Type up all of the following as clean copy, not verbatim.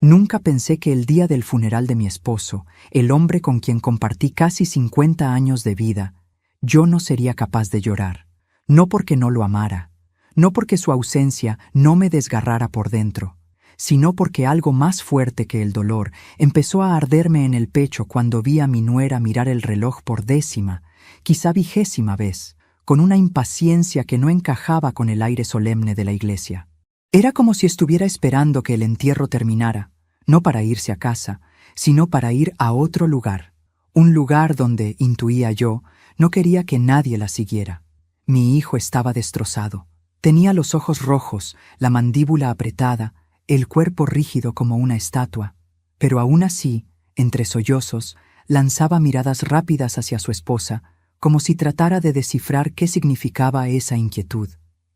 Nunca pensé que el día del funeral de mi esposo, el hombre con quien compartí casi 50 años de vida, yo no sería capaz de llorar. No porque no lo amara, no porque su ausencia no me desgarrara por dentro, sino porque algo más fuerte que el dolor empezó a arderme en el pecho cuando vi a mi nuera mirar el reloj por 10ª, quizá 20ª vez, con una impaciencia que no encajaba con el aire solemne de la iglesia. Era como si estuviera esperando que el entierro terminara, no para irse a casa, sino para ir a otro lugar, un lugar donde, intuía yo, no quería que nadie la siguiera. Mi hijo estaba destrozado. Tenía los ojos rojos, la mandíbula apretada, el cuerpo rígido como una estatua, pero aún así, entre sollozos, lanzaba miradas rápidas hacia su esposa, como si tratara de descifrar qué significaba esa inquietud.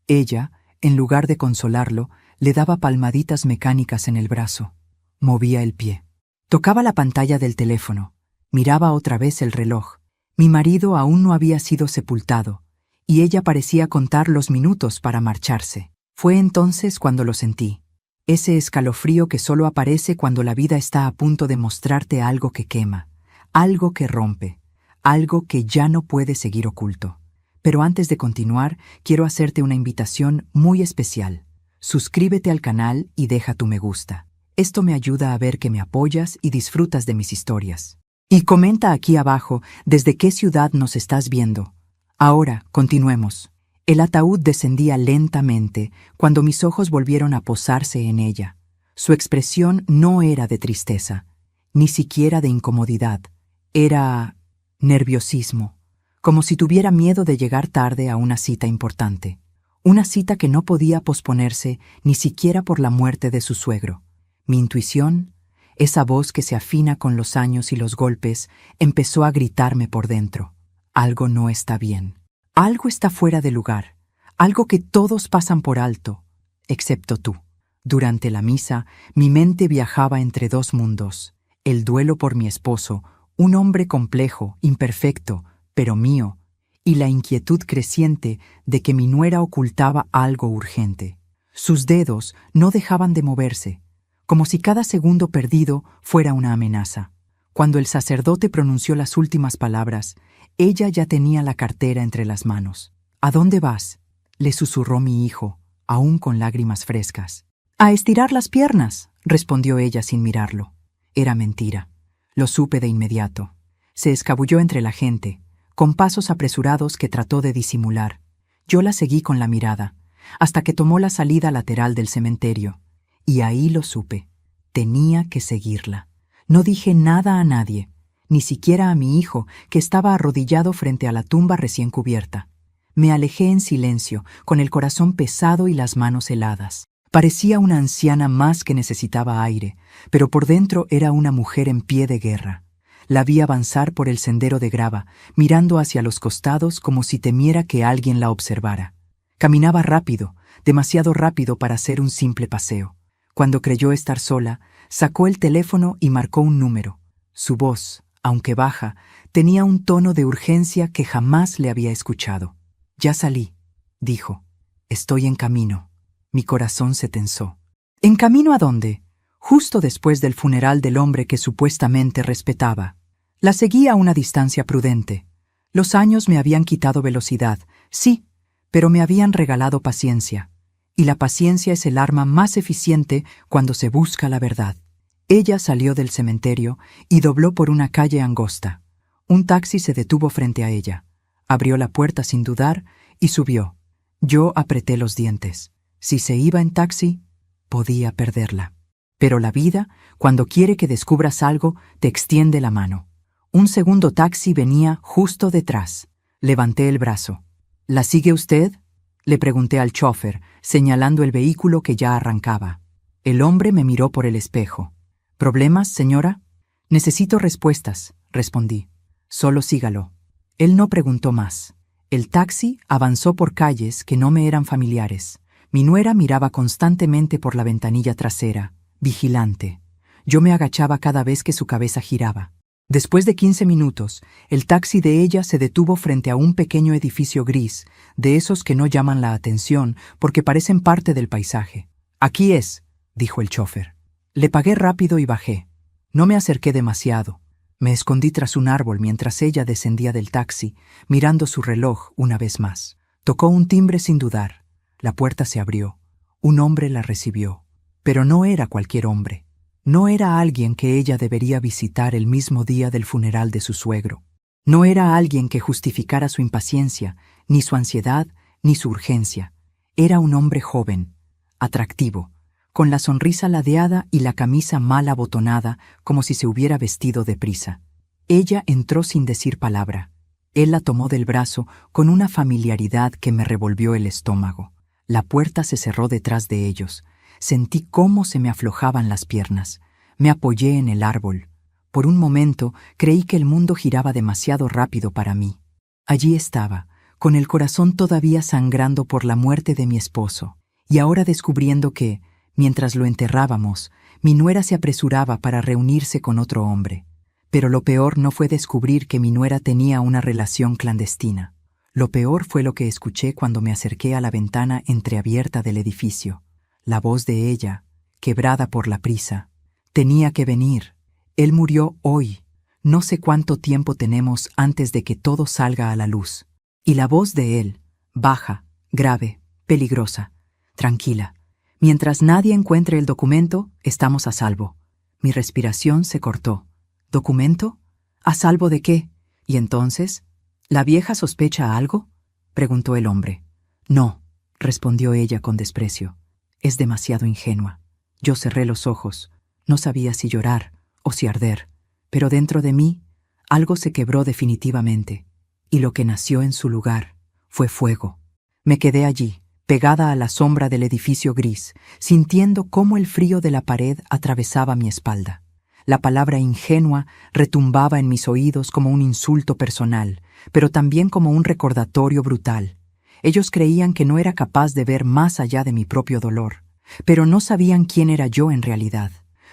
Ella, en lugar de consolarlo, le daba palmaditas mecánicas en el brazo. Movía el pie. Tocaba la pantalla del teléfono. Miraba otra vez el reloj. Mi marido aún no había sido sepultado, y ella parecía contar los minutos para marcharse. Fue entonces cuando lo sentí. Ese escalofrío que solo aparece cuando la vida está a punto de mostrarte algo que quema, algo que rompe, algo que ya no puede seguir oculto. Pero antes de continuar, quiero hacerte una invitación muy especial. Suscríbete al canal y deja tu me gusta. Esto me ayuda a ver que me apoyas y disfrutas de mis historias. Y comenta aquí abajo desde qué ciudad nos estás viendo. Ahora, continuemos. El ataúd descendía lentamente cuando mis ojos volvieron a posarse en ella. Su expresión no era de tristeza, ni siquiera de incomodidad. Era nerviosismo, como si tuviera miedo de llegar tarde a una cita importante. Una cita que no podía posponerse ni siquiera por la muerte de su suegro. Mi intuición, esa voz que se afina con los años y los golpes, empezó a gritarme por dentro. Algo no está bien. Algo está fuera de lugar. Algo que todos pasan por alto, excepto tú. Durante la misa, mi mente viajaba entre dos mundos. El duelo por mi esposo, un hombre complejo, imperfecto, pero mío, y la inquietud creciente de que mi nuera ocultaba algo urgente. Sus dedos no dejaban de moverse, como si cada segundo perdido fuera una amenaza. Cuando el sacerdote pronunció las últimas palabras, ella ya tenía la cartera entre las manos. ¿A dónde vas?, le susurró mi hijo, aún con lágrimas frescas. A estirar las piernas, respondió ella sin mirarlo. Era mentira. Lo supe de inmediato. Se escabulló entre la gente, con pasos apresurados que trató de disimular. Yo la seguí con la mirada, hasta que tomó la salida lateral del cementerio. Y ahí lo supe. Tenía que seguirla. No dije nada a nadie, ni siquiera a mi hijo, que estaba arrodillado frente a la tumba recién cubierta. Me alejé en silencio, con el corazón pesado y las manos heladas. Parecía una anciana más que necesitaba aire, pero por dentro era una mujer en pie de guerra. La vi avanzar por el sendero de grava, mirando hacia los costados como si temiera que alguien la observara. Caminaba rápido, demasiado rápido para hacer un simple paseo. Cuando creyó estar sola, sacó el teléfono y marcó un número. Su voz, aunque baja, tenía un tono de urgencia que jamás le había escuchado. «Ya salí», dijo. «Estoy en camino». Mi corazón se tensó. ¿En camino a dónde? Justo después del funeral del hombre que supuestamente respetaba. La seguí a una distancia prudente. Los años me habían quitado velocidad, sí, pero me habían regalado paciencia. Y la paciencia es el arma más eficiente cuando se busca la verdad. Ella salió del cementerio y dobló por una calle angosta. Un taxi se detuvo frente a ella. Abrió la puerta sin dudar y subió. Yo apreté los dientes. Si se iba en taxi, podía perderla. Pero la vida, cuando quiere que descubras algo, te extiende la mano. Un segundo taxi venía justo detrás. Levanté el brazo. ¿La sigue usted?, le pregunté al chófer, señalando el vehículo que ya arrancaba. El hombre me miró por el espejo. ¿Problemas, señora? Necesito respuestas, respondí. Solo sígalo. Él no preguntó más. El taxi avanzó por calles que no me eran familiares. Mi nuera miraba constantemente por la ventanilla trasera, vigilante. Yo me agachaba cada vez que su cabeza giraba. Después de 15 minutos, el taxi de ella se detuvo frente a un pequeño edificio gris, de esos que no llaman la atención porque parecen parte del paisaje. «Aquí es», dijo el chófer. Le pagué rápido y bajé. No me acerqué demasiado. Me escondí tras un árbol mientras ella descendía del taxi, mirando su reloj una vez más. Tocó un timbre sin dudar. La puerta se abrió. Un hombre la recibió. Pero no era cualquier hombre. No era alguien que ella debería visitar el mismo día del funeral de su suegro. No era alguien que justificara su impaciencia, ni su ansiedad, ni su urgencia. Era un hombre joven, atractivo, con la sonrisa ladeada y la camisa mal abotonada, como si se hubiera vestido deprisa. Ella entró sin decir palabra. Él la tomó del brazo con una familiaridad que me revolvió el estómago. La puerta se cerró detrás de ellos. Sentí cómo se me aflojaban las piernas. Me apoyé en el árbol. Por un momento creí que el mundo giraba demasiado rápido para mí. Allí estaba, con el corazón todavía sangrando por la muerte de mi esposo, y ahora descubriendo que, mientras lo enterrábamos, mi nuera se apresuraba para reunirse con otro hombre. Pero lo peor no fue descubrir que mi nuera tenía una relación clandestina. Lo peor fue lo que escuché cuando me acerqué a la ventana entreabierta del edificio. La voz de ella, quebrada por la prisa. Tenía que venir. Él murió hoy. No sé cuánto tiempo tenemos antes de que todo salga a la luz. Y la voz de él, baja, grave, peligrosa, tranquila. Mientras nadie encuentre el documento, estamos a salvo. Mi respiración se cortó. ¿Documento? ¿A salvo de qué? ¿Y entonces? ¿La vieja sospecha algo?, preguntó el hombre. No, respondió ella con desprecio. Es demasiado ingenua. Yo cerré los ojos. No sabía si llorar o si arder, pero dentro de mí algo se quebró definitivamente, y lo que nació en su lugar fue fuego. Me quedé allí, pegada a la sombra del edificio gris, sintiendo cómo el frío de la pared atravesaba mi espalda. La palabra ingenua retumbaba en mis oídos como un insulto personal, pero también como un recordatorio brutal. Ellos creían que no era capaz de ver más allá de mi propio dolor, pero no sabían quién era yo en realidad.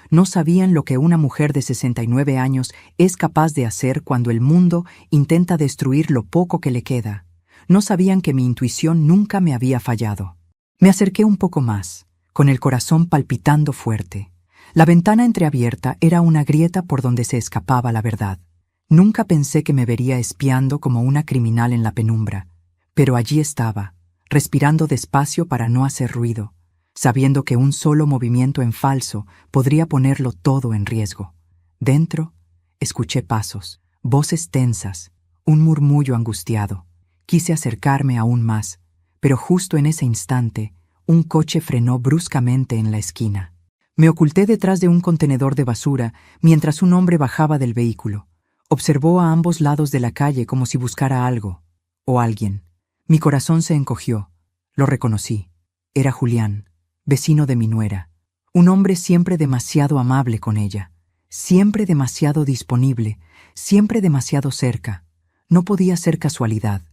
No sabían lo que una mujer de 69 años es capaz de hacer cuando el mundo intenta destruir lo poco que le queda. No sabían que mi intuición nunca me había fallado. Me acerqué un poco más, con el corazón palpitando fuerte. La ventana entreabierta era una grieta por donde se escapaba la verdad. Nunca pensé que me vería espiando como una criminal en la penumbra, pero allí estaba, respirando despacio para no hacer ruido, sabiendo que un solo movimiento en falso podría ponerlo todo en riesgo. Dentro, escuché pasos, voces tensas, un murmullo angustiado. Quise acercarme aún más, pero justo en ese instante, un coche frenó bruscamente en la esquina. Me oculté detrás de un contenedor de basura mientras un hombre bajaba del vehículo. Observó a ambos lados de la calle como si buscara algo, o alguien. Mi corazón se encogió. Lo reconocí. Era Julián, vecino de mi nuera. Un hombre siempre demasiado amable con ella, siempre demasiado disponible, siempre demasiado cerca. No podía ser casualidad.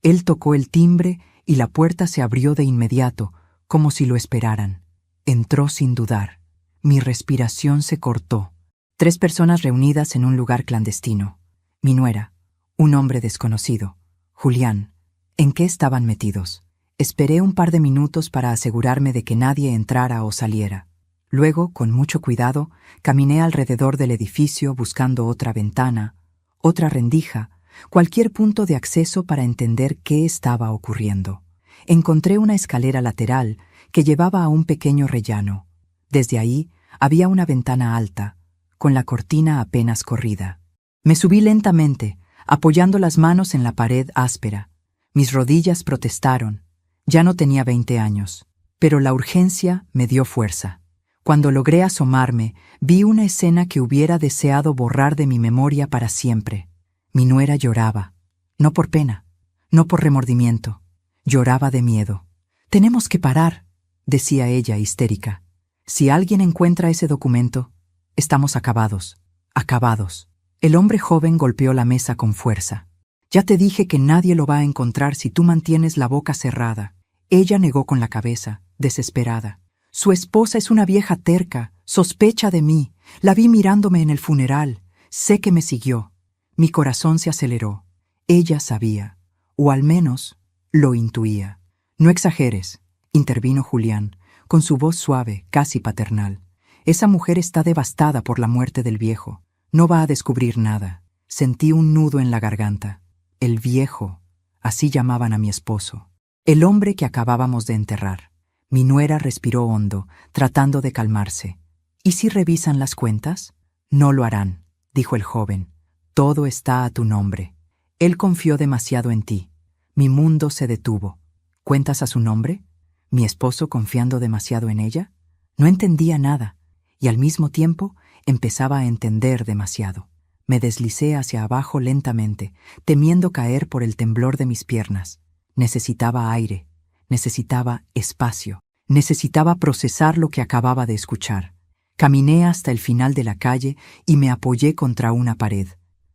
Él tocó el timbre y la puerta se abrió de inmediato, como si lo esperaran. Entró sin dudar. Mi respiración se cortó. 3 personas reunidas en un lugar clandestino. Mi nuera, un hombre desconocido, Julián. ¿En qué estaban metidos? Esperé un par de minutos para asegurarme de que nadie entrara o saliera. Luego, con mucho cuidado, caminé alrededor del edificio buscando otra ventana, otra rendija, cualquier punto de acceso para entender qué estaba ocurriendo. Encontré una escalera lateral que llevaba a un pequeño rellano. Desde ahí había una ventana alta, con la cortina apenas corrida. Me subí lentamente, apoyando las manos en la pared áspera. Mis rodillas protestaron. Ya no tenía 20 años, pero la urgencia me dio fuerza. Cuando logré asomarme, vi una escena que hubiera deseado borrar de mi memoria para siempre. Mi nuera lloraba, no por pena, no por remordimiento, lloraba de miedo. «Tenemos que parar», decía ella histérica. «Si alguien encuentra ese documento, estamos acabados, acabados». El hombre joven golpeó la mesa con fuerza. «Ya te dije que nadie lo va a encontrar si tú mantienes la boca cerrada». Ella negó con la cabeza, desesperada. «Su esposa es una vieja terca, sospecha de mí. La vi mirándome en el funeral. Sé que me siguió». Mi corazón se aceleró. Ella sabía, o al menos lo intuía. «No exageres», intervino Julián, con su voz suave, casi paternal. Esa mujer está devastada por la muerte del viejo. No va a descubrir nada. Sentí un nudo en la garganta. El viejo, así llamaban a mi esposo. El hombre que acabábamos de enterrar. Mi nuera respiró hondo, tratando de calmarse. ¿Y si revisan las cuentas? No lo harán, dijo el joven. Todo está a tu nombre. Él confió demasiado en ti. Mi mundo se detuvo. ¿Cuentas a su nombre? ¿Mi esposo confiando demasiado en ella? No entendía nada, y al mismo tiempo empezaba a entender demasiado. Me deslicé hacia abajo lentamente, temiendo caer por el temblor de mis piernas. Necesitaba aire, necesitaba espacio, necesitaba procesar lo que acababa de escuchar. Caminé hasta el final de la calle y me apoyé contra una pared.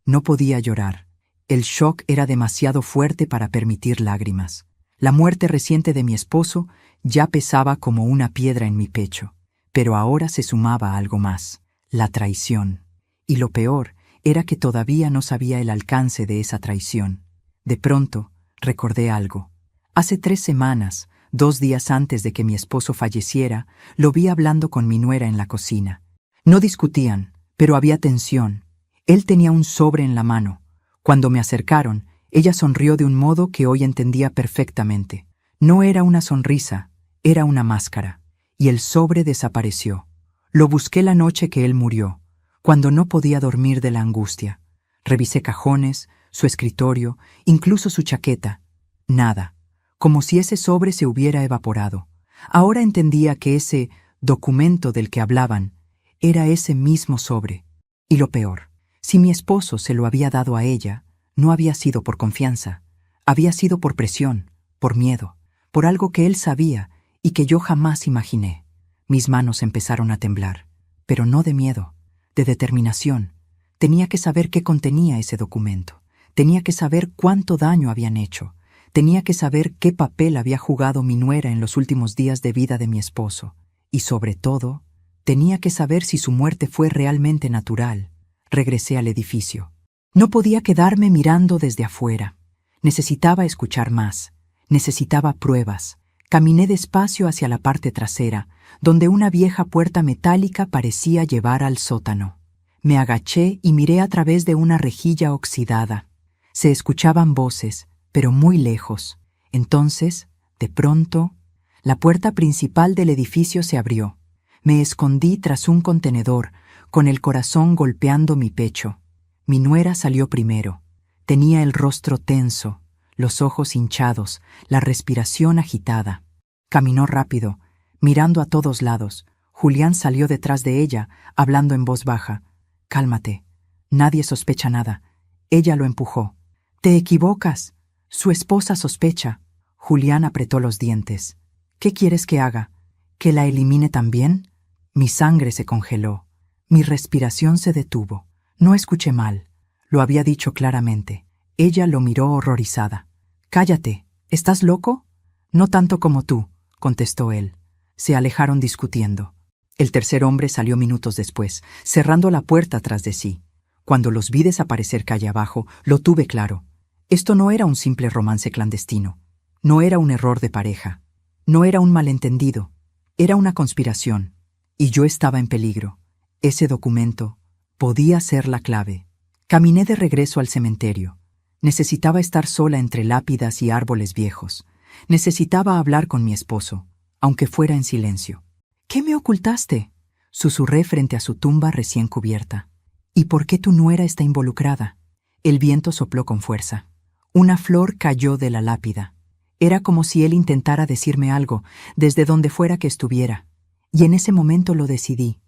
No podía llorar. El shock era demasiado fuerte para permitir lágrimas. La muerte reciente de mi esposo ya pesaba como una piedra en mi pecho, pero ahora se sumaba algo más, la traición. Y lo peor era que todavía no sabía el alcance de esa traición. De pronto, recordé algo. Hace 3 semanas, 2 días antes de que mi esposo falleciera, lo vi hablando con mi nuera en la cocina. No discutían, pero había tensión. Él tenía un sobre en la mano. Cuando me acercaron, ella sonrió de un modo que hoy entendía perfectamente. No era una sonrisa, era una máscara. Y el sobre desapareció. Lo busqué la noche que él murió, cuando no podía dormir de la angustia. Revisé cajones, su escritorio, incluso su chaqueta. Nada, como si ese sobre se hubiera evaporado. Ahora entendía que ese documento del que hablaban era ese mismo sobre. Y lo peor, si mi esposo se lo había dado a ella, no había sido por confianza, había sido por presión, por miedo, por algo que él sabía y que yo jamás imaginé. Mis manos empezaron a temblar, pero no de miedo, de determinación. Tenía que saber qué contenía ese documento. Tenía que saber cuánto daño habían hecho. Tenía que saber qué papel había jugado mi nuera en los últimos días de vida de mi esposo. Y sobre todo, tenía que saber si su muerte fue realmente natural. Regresé al edificio. No podía quedarme mirando desde afuera. Necesitaba escuchar más. Necesitaba pruebas. Caminé despacio hacia la parte trasera, donde una vieja puerta metálica parecía llevar al sótano. Me agaché y miré a través de una rejilla oxidada. Se escuchaban voces, pero muy lejos. Entonces, de pronto, la puerta principal del edificio se abrió. Me escondí tras un contenedor, con el corazón golpeando mi pecho. Mi nuera salió primero. Tenía el rostro tenso, los ojos hinchados, la respiración agitada. Caminó rápido, mirando a todos lados. Julián salió detrás de ella, hablando en voz baja. «Cálmate. Nadie sospecha nada». Ella lo empujó. «Te equivocas. Su esposa sospecha». Julián apretó los dientes. «¿Qué quieres que haga? ¿Que la elimine también?» Mi sangre se congeló. Mi respiración se detuvo. No escuché mal. Lo había dicho claramente. Ella lo miró horrorizada. «Cállate. ¿Estás loco?» «No tanto como tú», contestó él. Se alejaron discutiendo. El tercer hombre salió minutos después, cerrando la puerta tras de sí. Cuando los vi desaparecer calle abajo, lo tuve claro. Esto no era un simple romance clandestino. No era un error de pareja. No era un malentendido. Era una conspiración. Y yo estaba en peligro. Ese documento podía ser la clave. Caminé de regreso al cementerio. Necesitaba estar sola entre lápidas y árboles viejos. Necesitaba hablar con mi esposo, aunque fuera en silencio. «¿Qué me ocultaste?», susurré frente a su tumba recién cubierta. «¿Y por qué tu nuera está involucrada?». El viento sopló con fuerza. Una flor cayó de la lápida. Era como si él intentara decirme algo, desde donde fuera que estuviera. Y en ese momento lo decidí.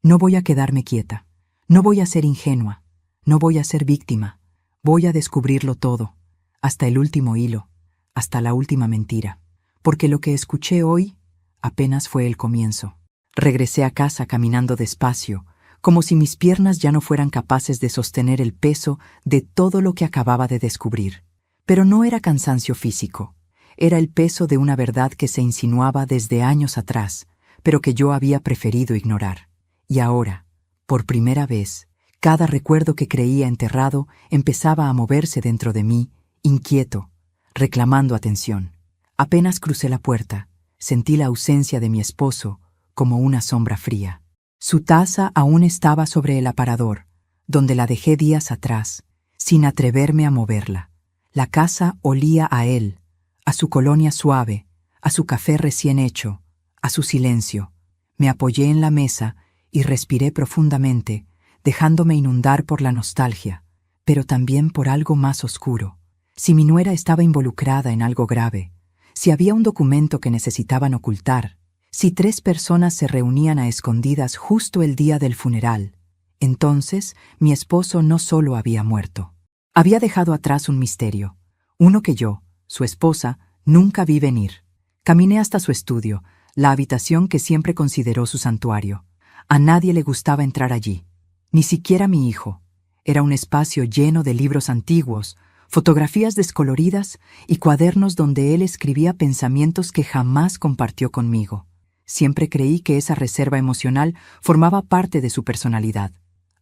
No voy a quedarme quieta. No voy a ser ingenua. No voy a ser víctima. Voy a descubrirlo todo, hasta el último hilo, hasta la última mentira. Porque lo que escuché hoy apenas fue el comienzo. Regresé a casa caminando despacio, como si mis piernas ya no fueran capaces de sostener el peso de todo lo que acababa de descubrir. Pero no era cansancio físico. Era el peso de una verdad que se insinuaba desde años atrás, pero que yo había preferido ignorar. Y ahora, por primera vez, cada recuerdo que creía enterrado empezaba a moverse dentro de mí, inquieto, reclamando atención. Apenas crucé la puerta, sentí la ausencia de mi esposo como una sombra fría. Su taza aún estaba sobre el aparador, donde la dejé días atrás, sin atreverme a moverla. La casa olía a él, a su colonia suave, a su café recién hecho, a su silencio. Me apoyé en la mesa y respiré profundamente, dejándome inundar por la nostalgia, pero también por algo más oscuro. Si mi nuera estaba involucrada en algo grave, si había un documento que necesitaban ocultar, si 3 personas se reunían a escondidas justo el día del funeral, entonces mi esposo no solo había muerto. Había dejado atrás un misterio, uno que yo, su esposa, nunca vi venir. Caminé hasta su estudio, la habitación que siempre consideró su santuario. A nadie le gustaba entrar allí, ni siquiera mi hijo. Era un espacio lleno de libros antiguos, fotografías descoloridas y cuadernos donde él escribía pensamientos que jamás compartió conmigo. Siempre creí que esa reserva emocional formaba parte de su personalidad.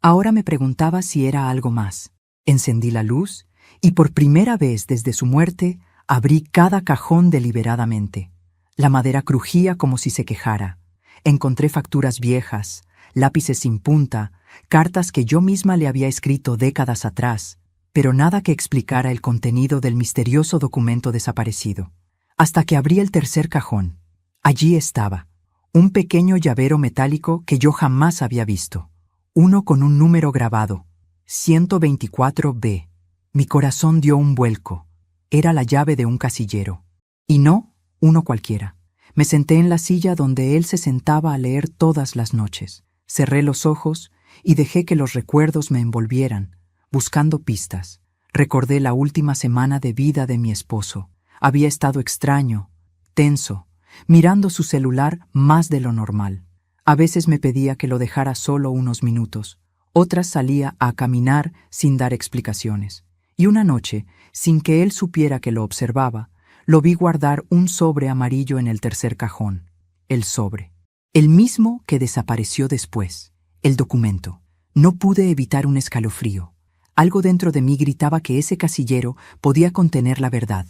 Ahora me preguntaba si era algo más. Encendí la luz y por primera vez desde su muerte abrí cada cajón deliberadamente. La madera crujía como si se quejara. Encontré facturas viejas, lápices sin punta, cartas que yo misma le había escrito décadas atrás, pero nada que explicara el contenido del misterioso documento desaparecido. Hasta que abrí el tercer cajón. Allí estaba, un pequeño llavero metálico que yo jamás había visto. Uno con un número grabado, 124B. Mi corazón dio un vuelco. Era la llave de un casillero. Y no uno cualquiera. Me senté en la silla donde él se sentaba a leer todas las noches. Cerré los ojos y dejé que los recuerdos me envolvieran, buscando pistas. Recordé la última semana de vida de mi esposo. Había estado extraño, tenso, mirando su celular más de lo normal. A veces me pedía que lo dejara solo unos minutos, otras salía a caminar sin dar explicaciones. Y una noche, sin que él supiera que lo observaba, lo vi guardar un sobre amarillo en el tercer cajón. El sobre. El mismo que desapareció después. El documento. No pude evitar un escalofrío. Algo dentro de mí gritaba que ese casillero podía contener la verdad.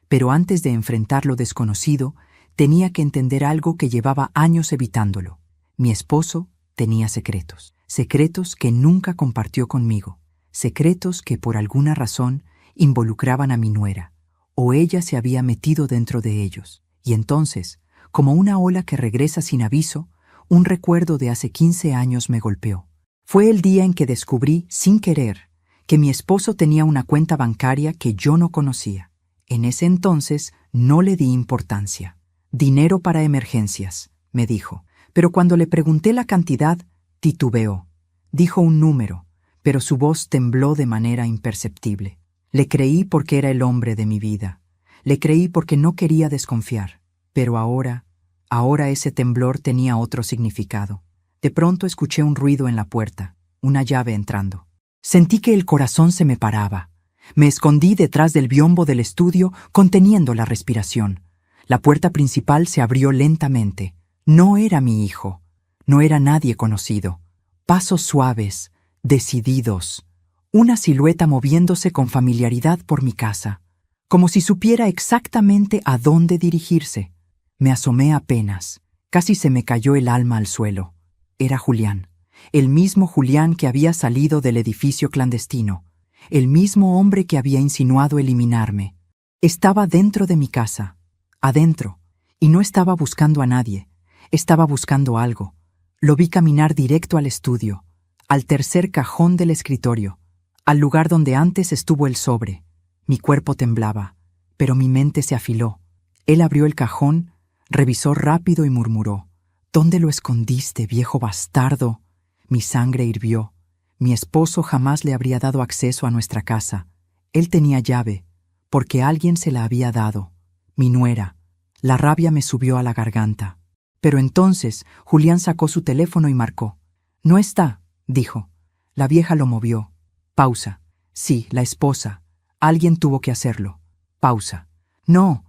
Pero antes de enfrentar lo desconocido, tenía que entender algo que llevaba años evitándolo. Mi esposo tenía secretos. Secretos que nunca compartió conmigo. Secretos que por alguna razón involucraban a mi nuera, o ella se había metido dentro de ellos. Y entonces, como una ola que regresa sin aviso, un recuerdo de hace 15 años me golpeó. Fue el día en que descubrí, sin querer, que mi esposo tenía una cuenta bancaria que yo no conocía. En ese entonces no le di importancia. Dinero para emergencias, me dijo, pero cuando le pregunté la cantidad, titubeó. Dijo un número, pero su voz tembló de manera imperceptible. Le creí porque era el hombre de mi vida. Le creí porque no quería desconfiar. Pero ahora ese temblor tenía otro significado. De pronto escuché un ruido en la puerta, una llave entrando. Sentí que el corazón se me paraba. Me escondí detrás del biombo del estudio, conteniendo la respiración. La puerta principal se abrió lentamente. No era mi hijo. No era nadie conocido. Pasos suaves, decididos. Una silueta moviéndose con familiaridad por mi casa, como si supiera exactamente a dónde dirigirse. Me asomé apenas. Casi se me cayó el alma al suelo. Era Julián. El mismo Julián que había salido del edificio clandestino. El mismo hombre que había insinuado eliminarme. Estaba dentro de mi casa. Adentro. Y no estaba buscando a nadie. Estaba buscando algo. Lo vi caminar directo al estudio, al tercer cajón del escritorio, al lugar donde antes estuvo el sobre. Mi cuerpo temblaba, pero mi mente se afiló. Él abrió el cajón, revisó rápido y murmuró: «¿Dónde lo escondiste, viejo bastardo?» Mi sangre hirvió. Mi esposo jamás le habría dado acceso a nuestra casa. Él tenía llave, porque alguien se la había dado. Mi nuera. La rabia me subió a la garganta. Pero entonces Julián sacó su teléfono y marcó. «No está», dijo. La vieja lo movió. Pausa. Sí, la esposa. Alguien tuvo que hacerlo. Pausa. No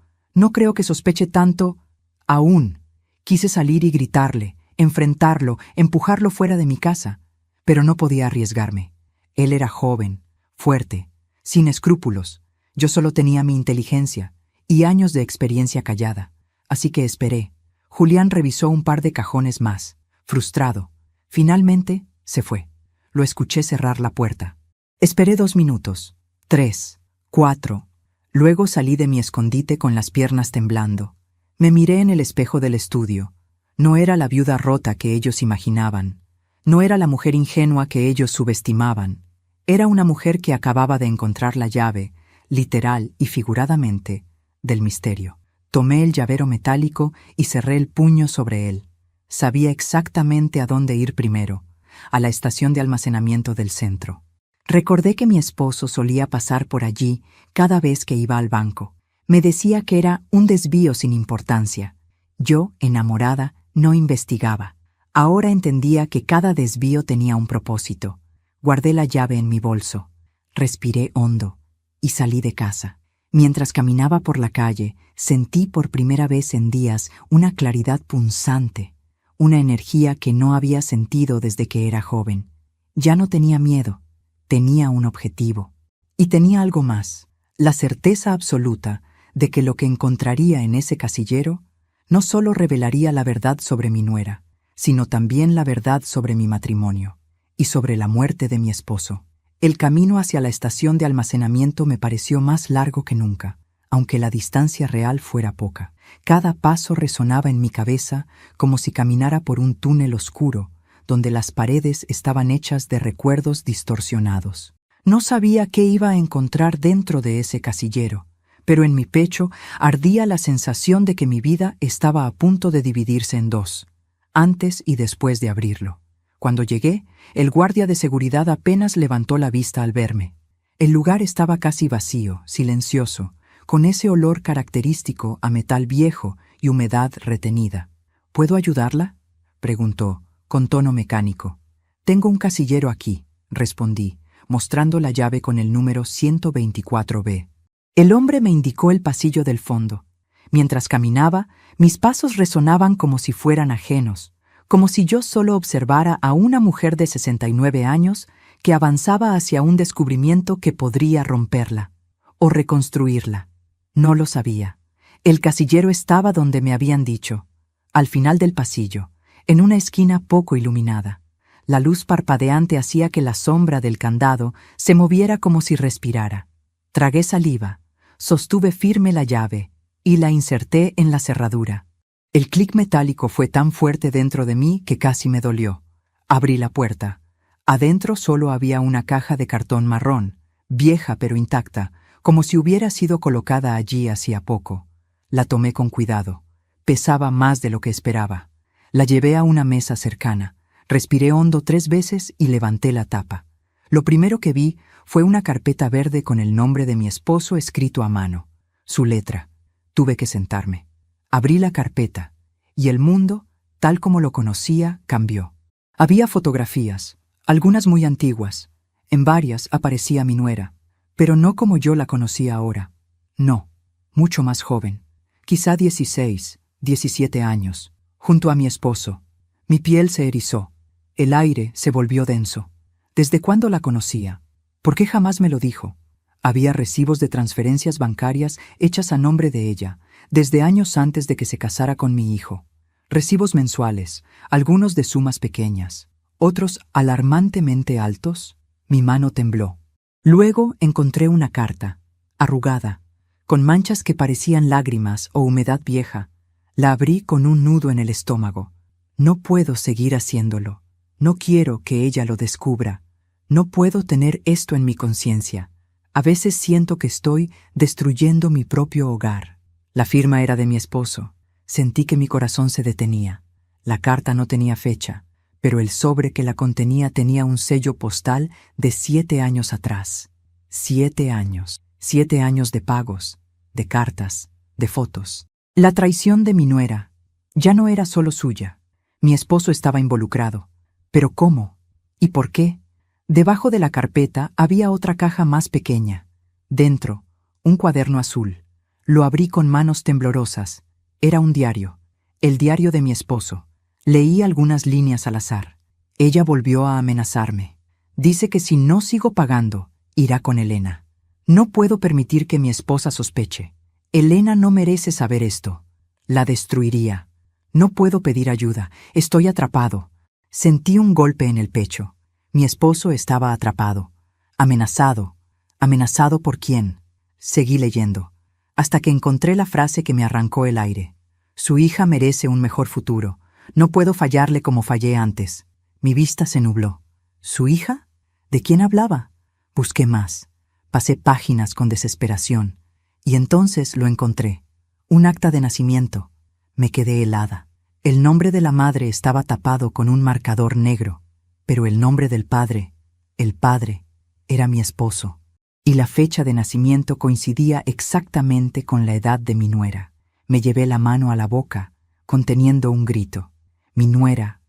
creo que sospeche tanto. Aún. Quise salir y gritarle, enfrentarlo, empujarlo fuera de mi casa. Pero no podía arriesgarme. Él era joven, fuerte, sin escrúpulos. Yo solo tenía mi inteligencia y años de experiencia callada. Así que esperé. Julián revisó un par de cajones más, frustrado. Finalmente, se fue. Lo escuché cerrar la puerta. Esperé 2 minutos, 3, 4. Luego salí de mi escondite con las piernas temblando. Me miré en el espejo del estudio. No era la viuda rota que ellos imaginaban. No era la mujer ingenua que ellos subestimaban. Era una mujer que acababa de encontrar la llave, literal y figuradamente, del misterio. Tomé el llavero metálico y cerré el puño sobre él. Sabía exactamente a dónde ir primero, a la estación de almacenamiento del centro. Recordé que mi esposo solía pasar por allí cada vez que iba al banco. Me decía que era un desvío sin importancia. Yo, enamorada, no investigaba. Ahora entendía que cada desvío tenía un propósito. Guardé la llave en mi bolso. Respiré hondo y salí de casa. Mientras caminaba por la calle, sentí por primera vez en días una claridad punzante, una energía que no había sentido desde que era joven. Ya no tenía miedo, tenía un objetivo. Y tenía algo más, la certeza absoluta de que lo que encontraría en ese casillero no solo revelaría la verdad sobre mi nuera, sino también la verdad sobre mi matrimonio y sobre la muerte de mi esposo. El camino hacia la estación de almacenamiento me pareció más largo que nunca, aunque la distancia real fuera poca. Cada paso resonaba en mi cabeza como si caminara por un túnel oscuro, donde las paredes estaban hechas de recuerdos distorsionados. No sabía qué iba a encontrar dentro de ese casillero, pero en mi pecho ardía la sensación de que mi vida estaba a punto de dividirse en dos, antes y después de abrirlo. Cuando llegué, el guardia de seguridad apenas levantó la vista al verme. El lugar estaba casi vacío, silencioso, con ese olor característico a metal viejo y humedad retenida. ¿Puedo ayudarla?, preguntó, con tono mecánico. Tengo un casillero aquí, respondí, mostrando la llave con el número 124B. El hombre me indicó el pasillo del fondo. Mientras caminaba, mis pasos resonaban como si fueran ajenos, como si yo solo observara a una mujer de 69 años que avanzaba hacia un descubrimiento que podría romperla o reconstruirla. No lo sabía. El casillero estaba donde me habían dicho, al final del pasillo, en una esquina poco iluminada. La luz parpadeante hacía que la sombra del candado se moviera como si respirara. Tragué saliva, sostuve firme la llave y la inserté en la cerradura. El clic metálico fue tan fuerte dentro de mí que casi me dolió. Abrí la puerta. Adentro solo había una caja de cartón marrón, vieja pero intacta, como si hubiera sido colocada allí hacía poco. La tomé con cuidado. Pesaba más de lo que esperaba. La llevé a una mesa cercana. Respiré hondo 3 veces y levanté la tapa. Lo primero que vi fue una carpeta verde con el nombre de mi esposo escrito a mano. Su letra. Tuve que sentarme. Abrí la carpeta, y el mundo, tal como lo conocía, cambió. Había fotografías, algunas muy antiguas. En varias aparecía mi nuera, pero no como yo la conocía ahora. No, mucho más joven. Quizá 16, 17 años, junto a mi esposo. Mi piel se erizó. El aire se volvió denso. ¿Desde cuándo la conocía? ¿Por qué jamás me lo dijo? Había recibos de transferencias bancarias hechas a nombre de ella, desde años antes de que se casara con mi hijo. Recibos mensuales, algunos de sumas pequeñas, otros alarmantemente altos. Mi mano tembló. Luego encontré una carta, arrugada, con manchas que parecían lágrimas o humedad vieja. La abrí con un nudo en el estómago. No puedo seguir haciéndolo. No quiero que ella lo descubra. No puedo tener esto en mi conciencia. A veces siento que estoy destruyendo mi propio hogar. La firma era de mi esposo. Sentí que mi corazón se detenía. La carta no tenía fecha, pero el sobre que la contenía tenía un sello postal de 7 años atrás. 7 años. 7 años de pagos, de cartas, de fotos. La traición de mi nuera ya no era solo suya. Mi esposo estaba involucrado. ¿Pero cómo? ¿Y por qué? Debajo de la carpeta había otra caja más pequeña. Dentro, un cuaderno azul. Lo abrí con manos temblorosas. Era un diario, el diario de mi esposo. Leí algunas líneas al azar. Ella volvió a amenazarme. Dice que si no sigo pagando, irá con Elena. No puedo permitir que mi esposa sospeche. Elena no merece saber esto. La destruiría. No puedo pedir ayuda. Estoy atrapado. Sentí un golpe en el pecho. Mi esposo estaba atrapado. Amenazado. ¿Amenazado por quién? Seguí leyendo, hasta que encontré la frase que me arrancó el aire. Su hija merece un mejor futuro. No puedo fallarle como fallé antes. Mi vista se nubló. ¿Su hija? ¿De quién hablaba? Busqué más. Pasé páginas con desesperación. Y entonces lo encontré. Un acta de nacimiento. Me quedé helada. El nombre de la madre estaba tapado con un marcador negro, pero el nombre del padre, el padre, era mi esposo. Y la fecha de nacimiento coincidía exactamente con la edad de mi nuera. Me llevé la mano a la boca, conteniendo un grito. Mi nuera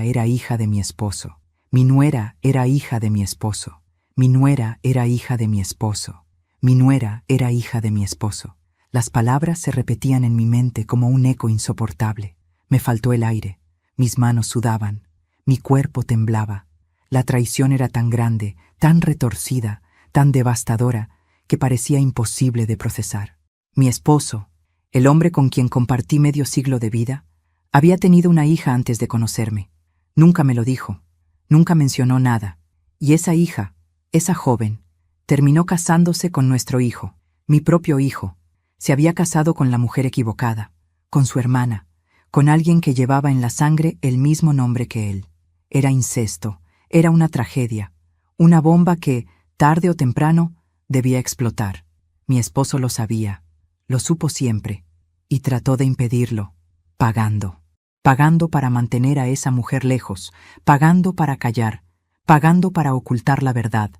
era hija de mi esposo. Mi nuera era hija de mi esposo. Mi nuera era hija de mi esposo. Mi nuera era hija de mi esposo. Las palabras se repetían en mi mente como un eco insoportable. Me faltó el aire. Mis manos sudaban. Mi cuerpo temblaba. La traición era tan grande, tan retorcida, tan devastadora, que parecía imposible de procesar. Mi esposo, el hombre con quien compartí medio siglo de vida, había tenido una hija antes de conocerme. Nunca me lo dijo. Nunca mencionó nada. Y esa hija, esa joven, terminó casándose con nuestro hijo, mi propio hijo. Se había casado con la mujer equivocada, con su hermana, con alguien que llevaba en la sangre el mismo nombre que él. Era incesto, era una tragedia, una bomba que, tarde o temprano, debía explotar. Mi esposo lo sabía, lo supo siempre, y trató de impedirlo, pagando. Pagando para mantener a esa mujer lejos, pagando para callar, pagando para ocultar la verdad.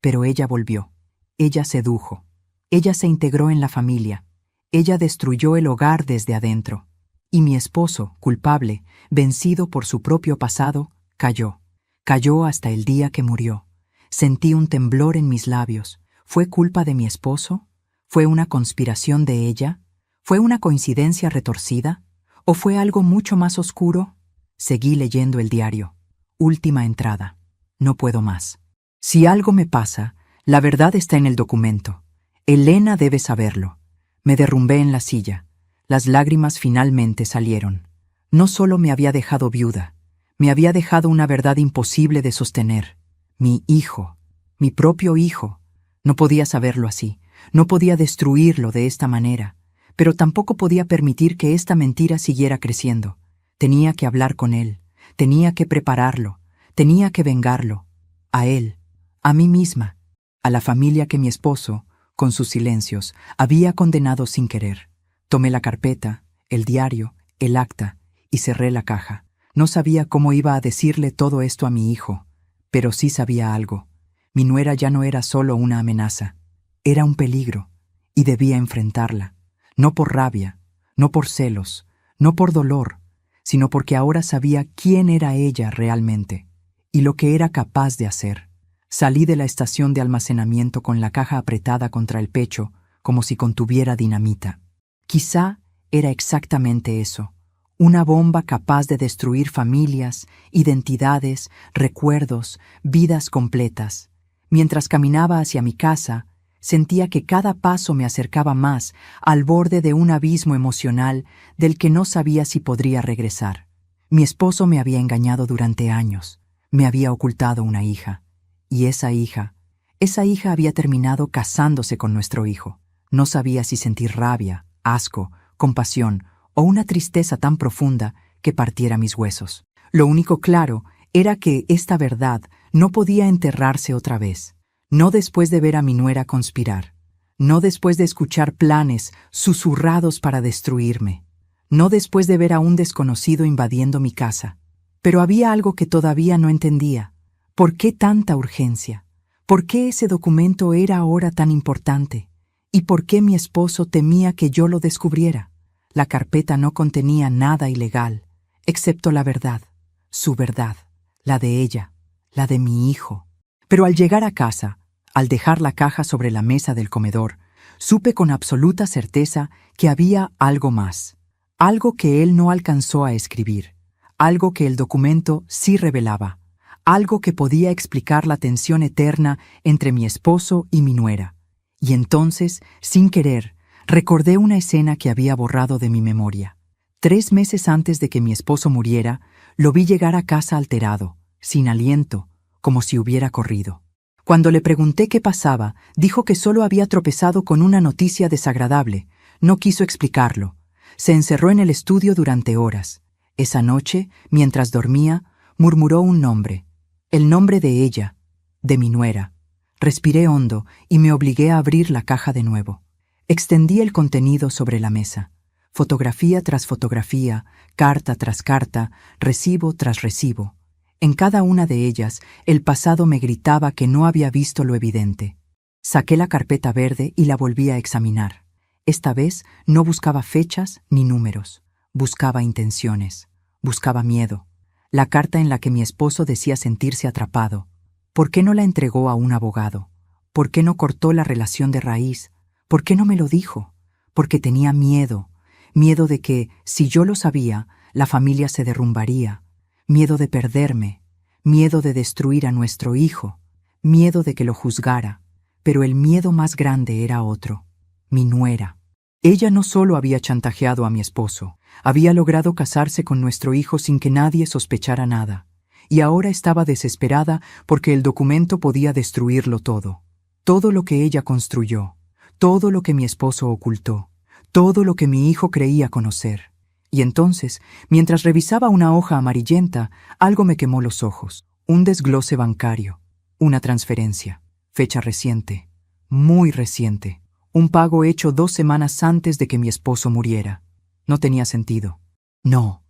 Pero ella volvió, ella sedujo, ella se integró en la familia, ella destruyó el hogar desde adentro. Y mi esposo, culpable, vencido por su propio pasado, cayó. Cayó hasta el día que murió. Sentí un temblor en mis labios. ¿Fue culpa de mi esposo? ¿Fue una conspiración de ella? ¿Fue una coincidencia retorcida? ¿O fue algo mucho más oscuro? Seguí leyendo el diario. Última entrada. No puedo más. Si algo me pasa, la verdad está en el documento. Elena debe saberlo. Me derrumbé en la silla. Las lágrimas finalmente salieron. No solo me había dejado viuda, me había dejado una verdad imposible de sostener. Mi hijo, mi propio hijo. No podía saberlo así, no podía destruirlo de esta manera, pero tampoco podía permitir que esta mentira siguiera creciendo. Tenía que hablar con él, tenía que prepararlo, tenía que vengarlo. A él, a mí misma, a la familia que mi esposo, con sus silencios, había condenado sin querer. Tomé la carpeta, el diario, el acta, y cerré la caja. No sabía cómo iba a decirle todo esto a mi hijo, pero sí sabía algo. Mi nuera ya no era solo una amenaza, era un peligro, y debía enfrentarla. No por rabia, no por celos, no por dolor, sino porque ahora sabía quién era ella realmente, y lo que era capaz de hacer. Salí de la estación de almacenamiento con la caja apretada contra el pecho, como si contuviera dinamita. Quizá era exactamente eso, una bomba capaz de destruir familias, identidades, recuerdos, vidas completas. Mientras caminaba hacia mi casa, sentía que cada paso me acercaba más al borde de un abismo emocional del que no sabía si podría regresar. Mi esposo me había engañado durante años, me había ocultado una hija, y esa hija había terminado casándose con nuestro hijo. No sabía si sentir rabia, asco, compasión o una tristeza tan profunda que partiera mis huesos. Lo único claro era que esta verdad no podía enterrarse otra vez, no después de ver a mi nuera conspirar, no después de escuchar planes susurrados para destruirme, no después de ver a un desconocido invadiendo mi casa. Pero había algo que todavía no entendía. ¿Por qué tanta urgencia? ¿Por qué ese documento era ahora tan importante? ¿Y por qué mi esposo temía que yo lo descubriera? La carpeta no contenía nada ilegal, excepto la verdad, su verdad, la de ella, la de mi hijo. Pero al llegar a casa, al dejar la caja sobre la mesa del comedor, supe con absoluta certeza que había algo más, algo que él no alcanzó a escribir, algo que el documento sí revelaba, algo que podía explicar la tensión eterna entre mi esposo y mi nuera. Y entonces, sin querer, recordé una escena que había borrado de mi memoria. 3 meses antes de que mi esposo muriera, Lo vi llegar a casa alterado, sin aliento, como si hubiera corrido. Cuando le pregunté qué pasaba, dijo que solo había tropezado con una noticia desagradable. No quiso explicarlo. Se encerró en el estudio durante horas. Esa noche, mientras dormía, murmuró un nombre. El nombre de ella, de mi nuera. Respiré hondo y me obligué a abrir la caja de nuevo. Extendí el contenido sobre la mesa. Fotografía tras fotografía, carta tras carta, recibo tras recibo. En cada una de ellas, el pasado me gritaba que no había visto lo evidente. Saqué la carpeta verde y la volví a examinar. Esta vez no buscaba fechas ni números. Buscaba intenciones. Buscaba miedo. La carta en la que mi esposo decía sentirse atrapado. ¿Por qué no la entregó a un abogado? ¿Por qué no cortó la relación de raíz? ¿Por qué no me lo dijo? Porque tenía miedo. Miedo de que, si yo lo sabía, la familia se derrumbaría. Miedo de perderme, miedo de destruir a nuestro hijo, miedo de que lo juzgara, pero el miedo más grande era otro, mi nuera. Ella no solo había chantajeado a mi esposo, había logrado casarse con nuestro hijo sin que nadie sospechara nada, y ahora estaba desesperada porque el documento podía destruirlo todo. Todo lo que ella construyó, todo lo que mi esposo ocultó, todo lo que mi hijo creía conocer. Y entonces, mientras revisaba una hoja amarillenta, algo me quemó los ojos. Un desglose bancario, una transferencia, fecha reciente, muy reciente. Un pago hecho 2 semanas antes de que mi esposo muriera. No tenía sentido. No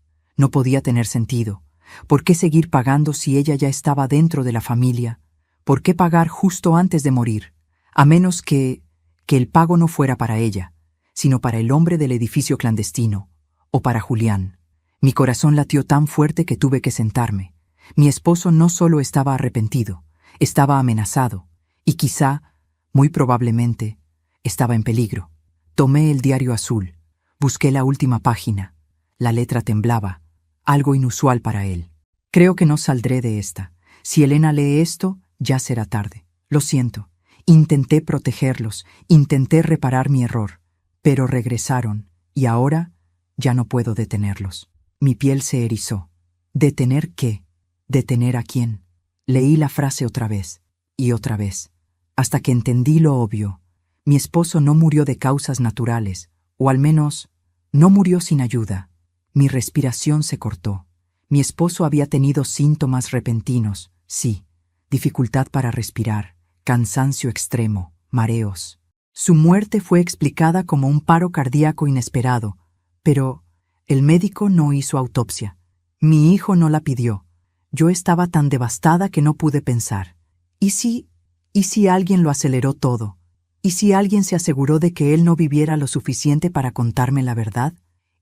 podía tener sentido. ¿Por qué seguir pagando si ella ya estaba dentro de la familia? ¿Por qué pagar justo antes de morir? A menos que el pago no fuera para ella, sino para el hombre del edificio clandestino. O para Julián. Mi corazón latió tan fuerte que tuve que sentarme. Mi esposo no solo estaba arrepentido, estaba amenazado, y quizá, muy probablemente, estaba en peligro. Tomé el diario azul, busqué la última página. La letra temblaba, algo inusual para él. Creo que no saldré de esta. Si Elena lee esto, ya será tarde. Lo siento. Intenté protegerlos, intenté reparar mi error, pero regresaron, y ahora ya no puedo detenerlos. Mi piel se erizó. ¿Detener qué? ¿Detener a quién? Leí la frase otra vez, y otra vez, hasta que entendí lo obvio. Mi esposo no murió de causas naturales, o al menos, no murió sin ayuda. Mi respiración se cortó. Mi esposo había tenido síntomas repentinos, sí, dificultad para respirar, cansancio extremo, mareos. Su muerte fue explicada como un paro cardíaco inesperado, pero el médico no hizo autopsia. Mi hijo no la pidió. Yo estaba tan devastada que no pude pensar. ¿Y si alguien lo aceleró todo? ¿Y si alguien se aseguró de que él no viviera lo suficiente para contarme la verdad?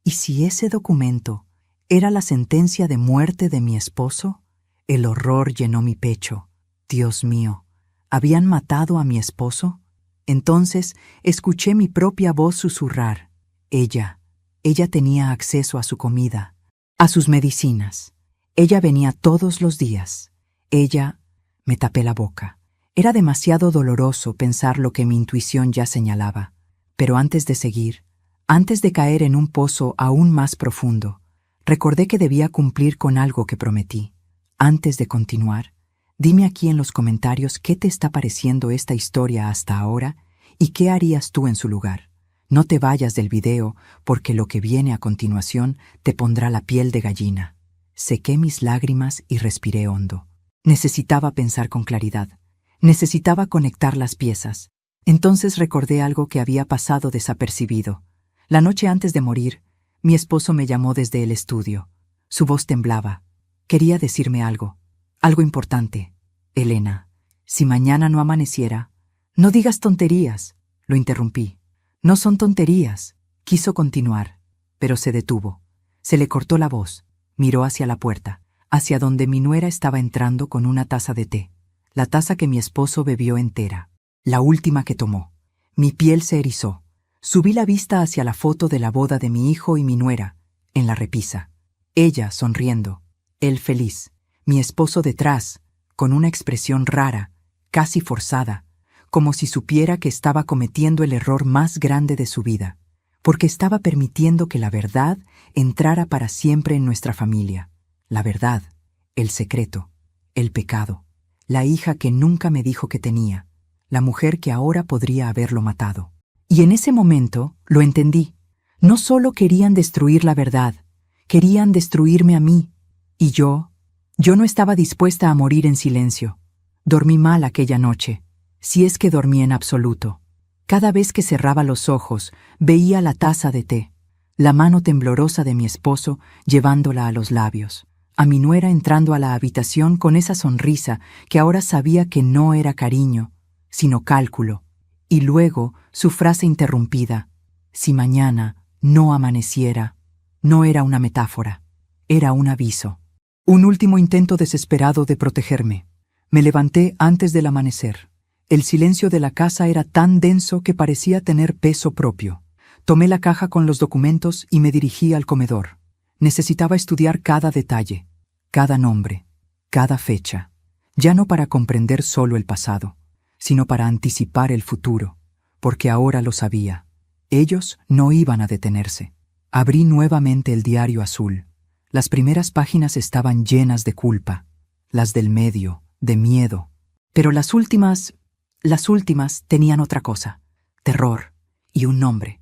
¿Y si ese documento era la sentencia de muerte de mi esposo? El horror llenó mi pecho. Dios mío, ¿habían matado a mi esposo? Entonces escuché mi propia voz susurrar. Ella tenía acceso a su comida, a sus medicinas. Ella venía todos los días. Me tapé la boca. Era demasiado doloroso pensar lo que mi intuición ya señalaba. Pero antes de seguir, antes de caer en un pozo aún más profundo, recordé que debía cumplir con algo que prometí. Antes de continuar, dime aquí en los comentarios qué te está pareciendo esta historia hasta ahora y qué harías tú en su lugar. No te vayas del video porque lo que viene a continuación te pondrá la piel de gallina. Sequé mis lágrimas y respiré hondo. Necesitaba pensar con claridad. Necesitaba conectar las piezas. Entonces recordé algo que había pasado desapercibido. La noche antes de morir, mi esposo me llamó desde el estudio. Su voz temblaba. Quería decirme algo. Algo importante. Elena, si mañana no amaneciera, no digas tonterías. Lo interrumpí. No son tonterías. Quiso continuar, pero se detuvo. Se le cortó la voz. Miró hacia la puerta, hacia donde mi nuera estaba entrando con una taza de té. La taza que mi esposo bebió entera. La última que tomó. Mi piel se erizó. Subí la vista hacia la foto de la boda de mi hijo y mi nuera, en la repisa. Ella sonriendo. Él feliz. Mi esposo detrás, con una expresión rara, casi forzada, como si supiera que estaba cometiendo el error más grande de su vida, porque estaba permitiendo que la verdad entrara para siempre en nuestra familia. la verdad, el secreto, el pecado, la hija que nunca me dijo que tenía, la mujer que ahora podría haberlo matado. Y en ese momento lo entendí. No solo querían destruir la verdad, querían destruirme a mí. Y yo no estaba dispuesta a morir en silencio. Dormí mal aquella noche, si es que dormí en absoluto. Cada vez que cerraba los ojos, veía la taza de té, la mano temblorosa de mi esposo llevándola a los labios, a mi nuera entrando a la habitación con esa sonrisa que ahora sabía que no era cariño, sino cálculo, y luego su frase interrumpida: si mañana no amaneciera. No era una metáfora, era un aviso. Un último intento desesperado de protegerme. Me levanté antes del amanecer. El silencio de la casa era tan denso que parecía tener peso propio. Tomé la caja con los documentos y me dirigí al comedor. Necesitaba estudiar cada detalle, cada nombre, cada fecha, ya no para comprender solo el pasado, sino para anticipar el futuro, porque ahora lo sabía. Ellos no iban a detenerse. Abrí nuevamente el diario azul. Las primeras páginas estaban llenas de culpa, las del medio, de miedo. Pero las últimas tenían otra cosa: terror y un nombre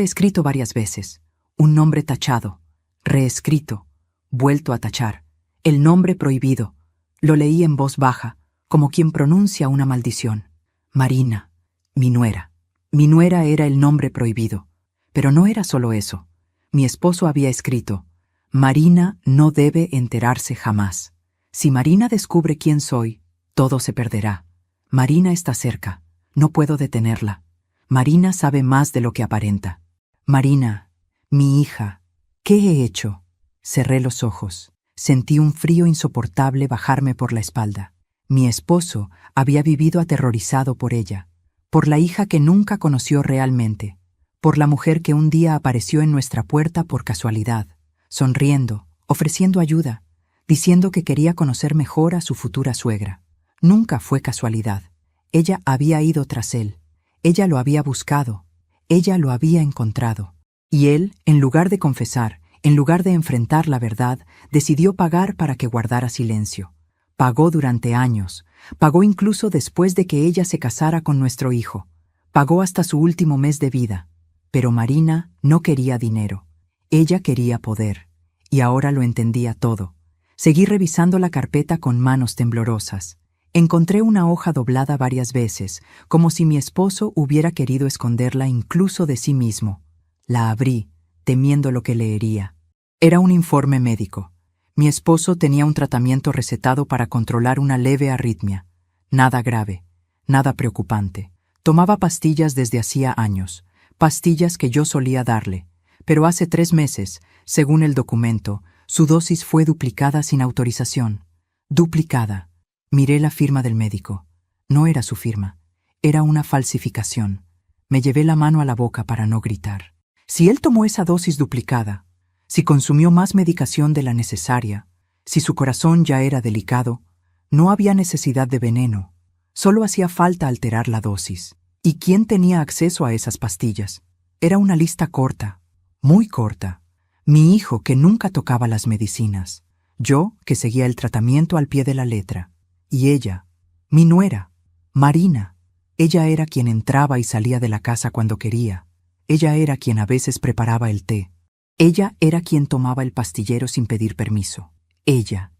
escrito varias veces, un nombre tachado, reescrito, vuelto a tachar, el nombre prohibido. Lo leí en voz baja, como quien pronuncia una maldición. Marina, mi nuera. Mi nuera era el nombre prohibido. Pero no era solo eso. Mi esposo había escrito: Marina no debe enterarse jamás. Si Marina descubre quién soy, todo se perderá. Marina está cerca. No puedo detenerla. Marina sabe más de lo que aparenta. Marina, mi hija, ¿qué he hecho? Cerré los ojos. Sentí un frío insoportable bajarme por la espalda. Mi esposo había vivido aterrorizado por ella, por la hija que nunca conoció realmente, por la mujer que un día apareció en nuestra puerta por casualidad, sonriendo, ofreciendo ayuda, diciendo que quería conocer mejor a su futura suegra. Nunca fue casualidad. Ella había ido tras él. Ella lo había buscado. Ella lo había encontrado. Y él, en lugar de confesar, en lugar de enfrentar la verdad, decidió pagar para que guardara silencio. Pagó durante años. Pagó incluso después de que ella se casara con nuestro hijo. Pagó hasta su último mes de vida. Pero Marina no quería dinero. Ella quería poder. Y ahora lo entendía todo. Seguí revisando la carpeta con manos temblorosas. Encontré una hoja doblada varias veces, como si mi esposo hubiera querido esconderla incluso de sí mismo. La abrí, temiendo lo que leería. Era un informe médico. Mi esposo tenía un tratamiento recetado para controlar una leve arritmia. Nada grave, nada preocupante. Tomaba pastillas desde hacía años, pastillas que yo solía darle, pero hace 3 meses, según el documento, su dosis fue duplicada sin autorización. Duplicada. Miré la firma del médico. No era su firma. Era una falsificación. Me llevé la mano a la boca para no gritar. Si él tomó esa dosis duplicada, si consumió más medicación de la necesaria, si su corazón ya era delicado, no había necesidad de veneno. Solo hacía falta alterar la dosis. ¿Y quién tenía acceso a esas pastillas? Era una lista corta, muy corta. Mi hijo, que nunca tocaba las medicinas. Yo, que seguía el tratamiento al pie de la letra. Y ella, mi nuera, Marina. Ella era quien entraba y salía de la casa cuando quería. Ella era quien a veces preparaba el té. Ella era quien tomaba el pastillero sin pedir permiso. Ella.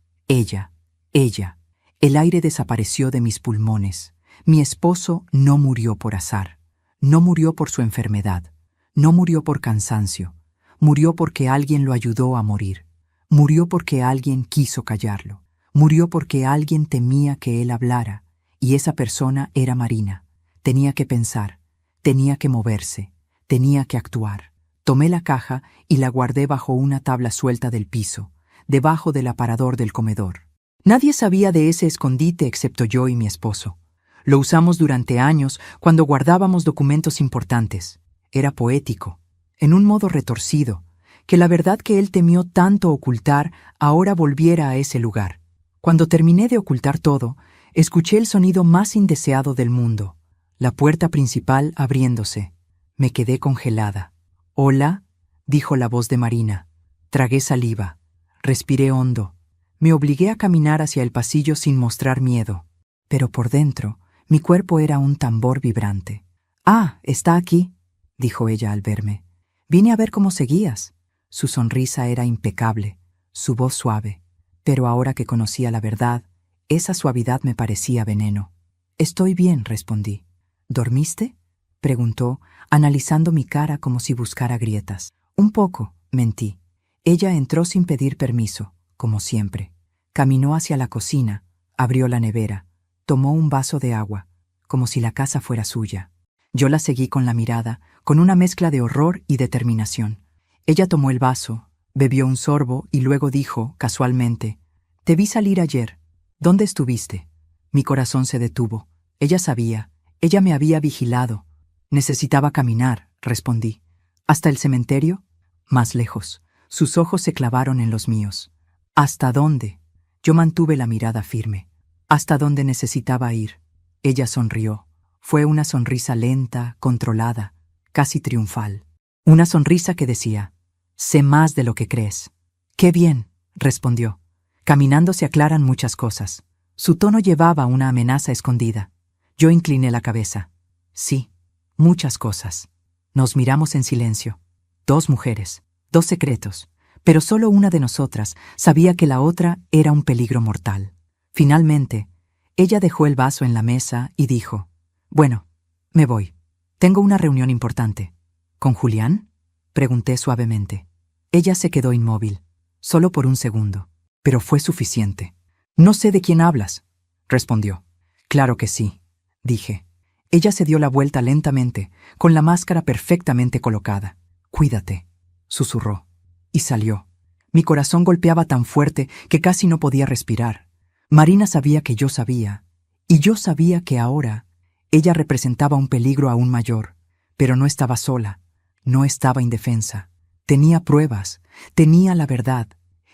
El aire desapareció de mis pulmones. Mi esposo no murió por azar. No murió por su enfermedad. No murió por cansancio. Murió porque alguien lo ayudó a morir. Murió porque alguien quiso callarlo. Murió porque alguien temía que él hablara. Y esa persona era Marina. Tenía que pensar. Tenía que moverse. Tenía que actuar. Tomé la caja y la guardé bajo una tabla suelta del piso, debajo del aparador del comedor. Nadie sabía de ese escondite excepto yo y mi esposo. Lo usamos durante años cuando guardábamos documentos importantes. Era poético, en un modo retorcido, que la verdad que él temió tanto ocultar ahora volviera a ese lugar. Cuando terminé de ocultar todo, escuché el sonido más indeseado del mundo, la puerta principal abriéndose. Me quedé congelada. «Hola», dijo la voz de Marina. Tragué saliva. Respiré hondo. Me obligué a caminar hacia el pasillo sin mostrar miedo. Pero por dentro, mi cuerpo era un tambor vibrante. «Ah, está aquí», dijo ella al verme. «Vine a ver cómo seguías». Su sonrisa era impecable, su voz suave. Pero ahora que conocía la verdad, esa suavidad me parecía veneno. «Estoy bien», respondí. «¿Dormiste?», preguntó, analizando mi cara como si buscara grietas. «Un poco», mentí. Ella entró sin pedir permiso, como siempre. Caminó hacia la cocina, abrió la nevera, tomó un vaso de agua, como si la casa fuera suya. Yo la seguí con la mirada, con una mezcla de horror y determinación. Ella tomó el vaso, bebió un sorbo y luego dijo, casualmente, «Te vi salir ayer. ¿Dónde estuviste?». Mi corazón se detuvo. Ella sabía, ella me había vigilado. «Necesitaba caminar», respondí. «¿Hasta el cementerio?». «Más lejos». Sus ojos se clavaron en los míos. «¿Hasta dónde?». Yo mantuve la mirada firme. «Hasta donde necesitaba ir». Ella sonrió. Fue una sonrisa lenta, controlada, casi triunfal. Una sonrisa que decía, «Sé más de lo que crees». «Qué bien», respondió. Caminando se aclaran muchas cosas. Su tono llevaba una amenaza escondida. Yo incliné la cabeza. «Sí, muchas cosas». Nos miramos en silencio. Dos mujeres, dos secretos, pero solo una de nosotras sabía que la otra era un peligro mortal. Finalmente, ella dejó el vaso en la mesa y dijo, «Bueno, me voy. Tengo una reunión importante». «¿Con Julián?», pregunté suavemente. Ella se quedó inmóvil, solo por un segundo, pero fue suficiente. «No sé de quién hablas», respondió. «Claro que sí», dije. Ella se dio la vuelta lentamente, con la máscara perfectamente colocada. «Cuídate», susurró, y salió. Mi corazón golpeaba tan fuerte que casi no podía respirar. Marina sabía que yo sabía, y yo sabía que ahora ella representaba un peligro aún mayor, pero no estaba sola, no estaba indefensa. Tenía pruebas, tenía la verdad,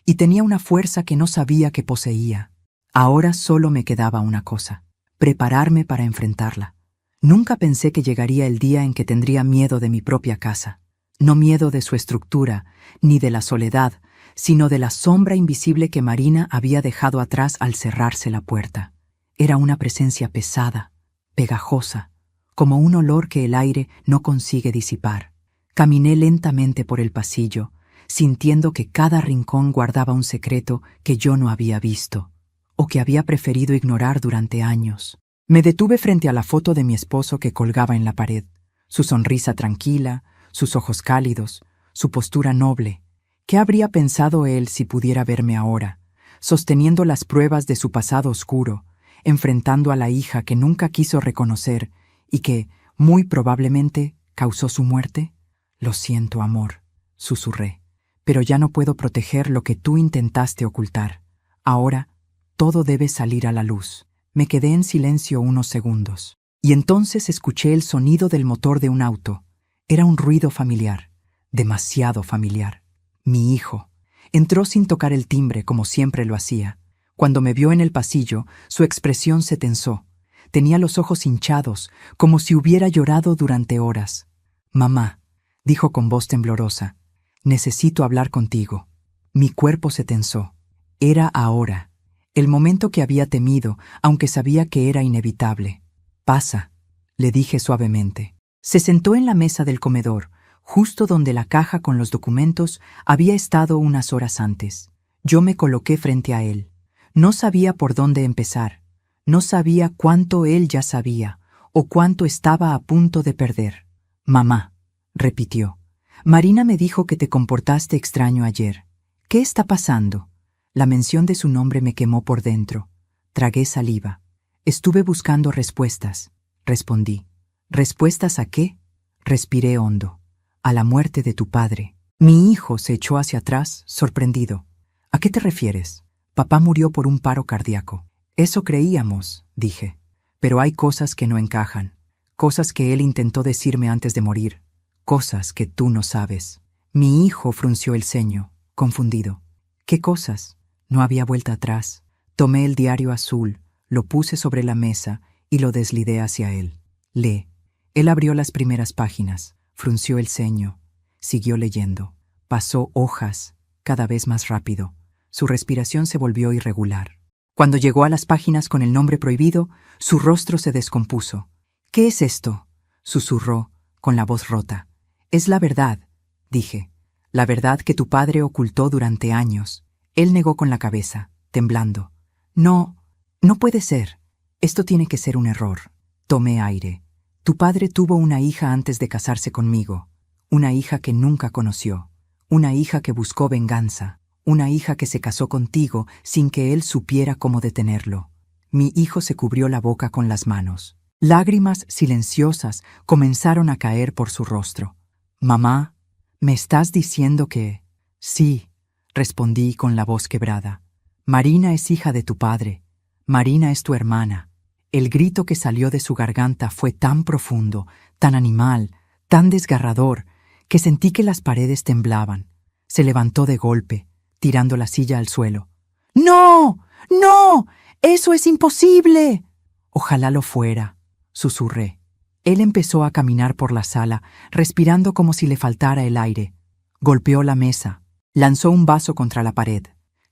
y tenía una fuerza que no sabía que poseía. Ahora solo me quedaba una cosa, prepararme para enfrentarla. Nunca pensé que llegaría el día en que tendría miedo de mi propia casa. No miedo de su estructura, ni de la soledad, sino de la sombra invisible que Marina había dejado atrás al cerrarse la puerta. Era una presencia pesada, pegajosa, como un olor que el aire no consigue disipar. Caminé lentamente por el pasillo, sintiendo que cada rincón guardaba un secreto que yo no había visto, o que había preferido ignorar durante años. Me detuve frente a la foto de mi esposo que colgaba en la pared. Su sonrisa tranquila, sus ojos cálidos, su postura noble. ¿Qué habría pensado él si pudiera verme ahora, sosteniendo las pruebas de su pasado oscuro, enfrentando a la hija que nunca quiso reconocer y que, muy probablemente, causó su muerte? «Lo siento, amor», susurré, «pero ya no puedo proteger lo que tú intentaste ocultar. Ahora, todo debe salir a la luz». Me quedé en silencio unos segundos, y entonces escuché el sonido del motor de un auto. Era un ruido familiar, demasiado familiar. Mi hijo. Entró sin tocar el timbre como siempre lo hacía. Cuando me vio en el pasillo, su expresión se tensó. Tenía los ojos hinchados, como si hubiera llorado durante horas. «Mamá», dijo con voz temblorosa, «necesito hablar contigo». Mi cuerpo se tensó. Era ahora. El momento que había temido, aunque sabía que era inevitable. «Pasa», le dije suavemente. Se sentó en la mesa del comedor, justo donde la caja con los documentos había estado unas horas antes. Yo me coloqué frente a él. No sabía por dónde empezar. No sabía cuánto él ya sabía, o cuánto estaba a punto de perder. «Mamá», repitió. «Marina me dijo que te comportaste extraño ayer. ¿Qué está pasando?». La mención de su nombre me quemó por dentro. Tragué saliva. «Estuve buscando respuestas», respondí. «¿Respuestas a qué?». Respiré hondo. «A la muerte de tu padre». Mi hijo se echó hacia atrás, sorprendido. «¿A qué te refieres?». «Papá murió por un paro cardíaco». «Eso creíamos», dije. «Pero hay cosas que no encajan. Cosas que él intentó decirme antes de morir. Cosas que tú no sabes». Mi hijo frunció el ceño, confundido. «¿Qué cosas?». No había vuelta atrás. Tomé el diario azul, lo puse sobre la mesa y lo desligué hacia él. «Lee». Él abrió las primeras páginas, frunció el ceño, siguió leyendo. Pasó hojas, cada vez más rápido. Su respiración se volvió irregular. Cuando llegó a las páginas con el nombre prohibido, su rostro se descompuso. «¿Qué es esto?», susurró, con la voz rota. «Es la verdad», dije. «La verdad que tu padre ocultó durante años». Él negó con la cabeza, temblando. «No, no puede ser. Esto tiene que ser un error». Tomé aire. «Tu padre tuvo una hija antes de casarse conmigo. Una hija que nunca conoció. Una hija que buscó venganza. Una hija que se casó contigo sin que él supiera cómo detenerlo». Mi hijo se cubrió la boca con las manos. Lágrimas silenciosas comenzaron a caer por su rostro. «Mamá, ¿me estás diciendo que...?» «Sí», respondí con la voz quebrada. «Marina es hija de tu padre. Marina es tu hermana». El grito que salió de su garganta fue tan profundo, tan animal, tan desgarrador, que sentí que las paredes temblaban. Se levantó de golpe, tirando la silla al suelo. «¡No! ¡No! ¡Eso es imposible!» «Ojalá lo fuera», susurré. Él empezó a caminar por la sala, respirando como si le faltara el aire. Golpeó la mesa, lanzó un vaso contra la pared,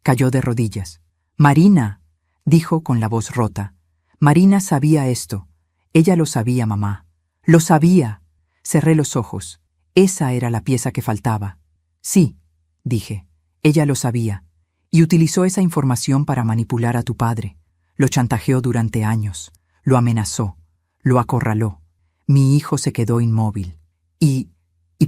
cayó de rodillas. «Marina», dijo con la voz rota. «Marina sabía esto. Ella lo sabía, mamá. Lo sabía». Cerré los ojos. Esa era la pieza que faltaba. «Sí», dije. «Ella lo sabía. Y utilizó esa información para manipular a tu padre. Lo chantajeó durante años. Lo amenazó. Lo acorraló. Mi hijo se quedó inmóvil. ¿Y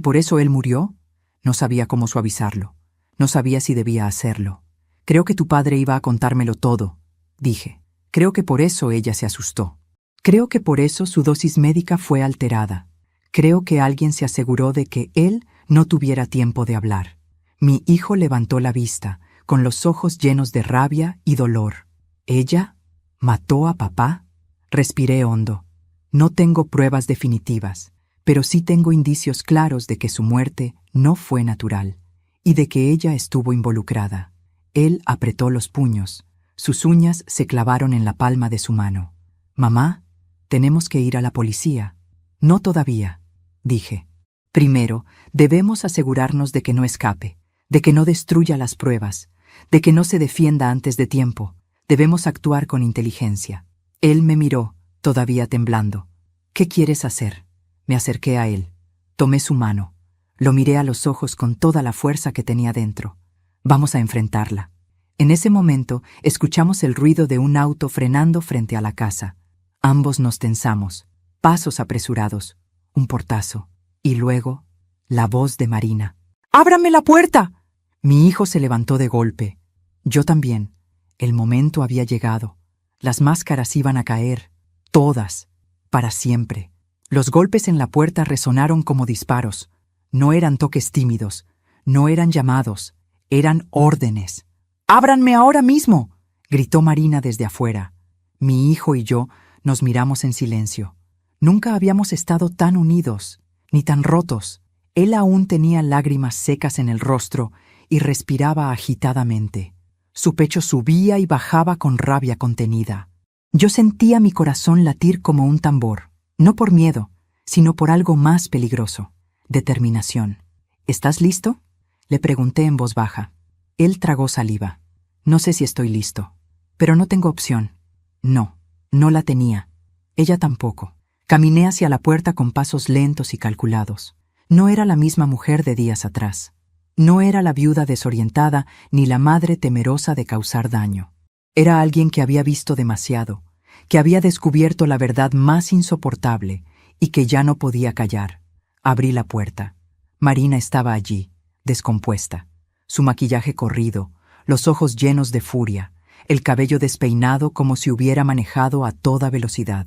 por eso él murió?» No sabía cómo suavizarlo. No sabía si debía hacerlo. «Creo que tu padre iba a contármelo todo», dije. «Creo que por eso ella se asustó. Creo que por eso su dosis médica fue alterada. Creo que alguien se aseguró de que él no tuviera tiempo de hablar». Mi hijo levantó la vista, con los ojos llenos de rabia y dolor. «¿Ella mató a papá?» Respiré hondo. No tengo pruebas definitivas, pero sí tengo indicios claros de que su muerte no fue natural y de que ella estuvo involucrada. Él apretó los puños. Sus uñas se clavaron en la palma de su mano. «Mamá, tenemos que ir a la policía». «No todavía», dije. «Primero, debemos asegurarnos de que no escape, de que no destruya las pruebas, de que no se defienda antes de tiempo. Debemos actuar con inteligencia». Él me miró, todavía temblando. «¿Qué quieres hacer?». Me acerqué a él. Tomé su mano. Lo miré a los ojos con toda la fuerza que tenía dentro. «Vamos a enfrentarla». En ese momento, escuchamos el ruido de un auto frenando frente a la casa. Ambos nos tensamos. Pasos apresurados. Un portazo. Y luego, la voz de Marina. «¡Ábrame la puerta!». Mi hijo se levantó de golpe. Yo también. El momento había llegado. Las máscaras iban a caer. Todas. Para siempre. Los golpes en la puerta resonaron como disparos. No eran toques tímidos. No eran llamados. Eran órdenes. «¡Ábranme ahora mismo!», gritó Marina desde afuera. Mi hijo y yo nos miramos en silencio. Nunca habíamos estado tan unidos, ni tan rotos. Él aún tenía lágrimas secas en el rostro y respiraba agitadamente. Su pecho subía y bajaba con rabia contenida. Yo sentía mi corazón latir como un tambor, no por miedo, sino por algo más peligroso: determinación. «¿Estás listo?», le pregunté en voz baja. Él tragó saliva. «No sé si estoy listo, pero no tengo opción». No, no la tenía. Ella tampoco. Caminé hacia la puerta con pasos lentos y calculados. No era la misma mujer de días atrás. No era la viuda desorientada ni la madre temerosa de causar daño. Era alguien que había visto demasiado, que había descubierto la verdad más insoportable y que ya no podía callar. Abrí la puerta. Marina estaba allí, descompuesta, su maquillaje corrido, los ojos llenos de furia, el cabello despeinado como si hubiera manejado a toda velocidad.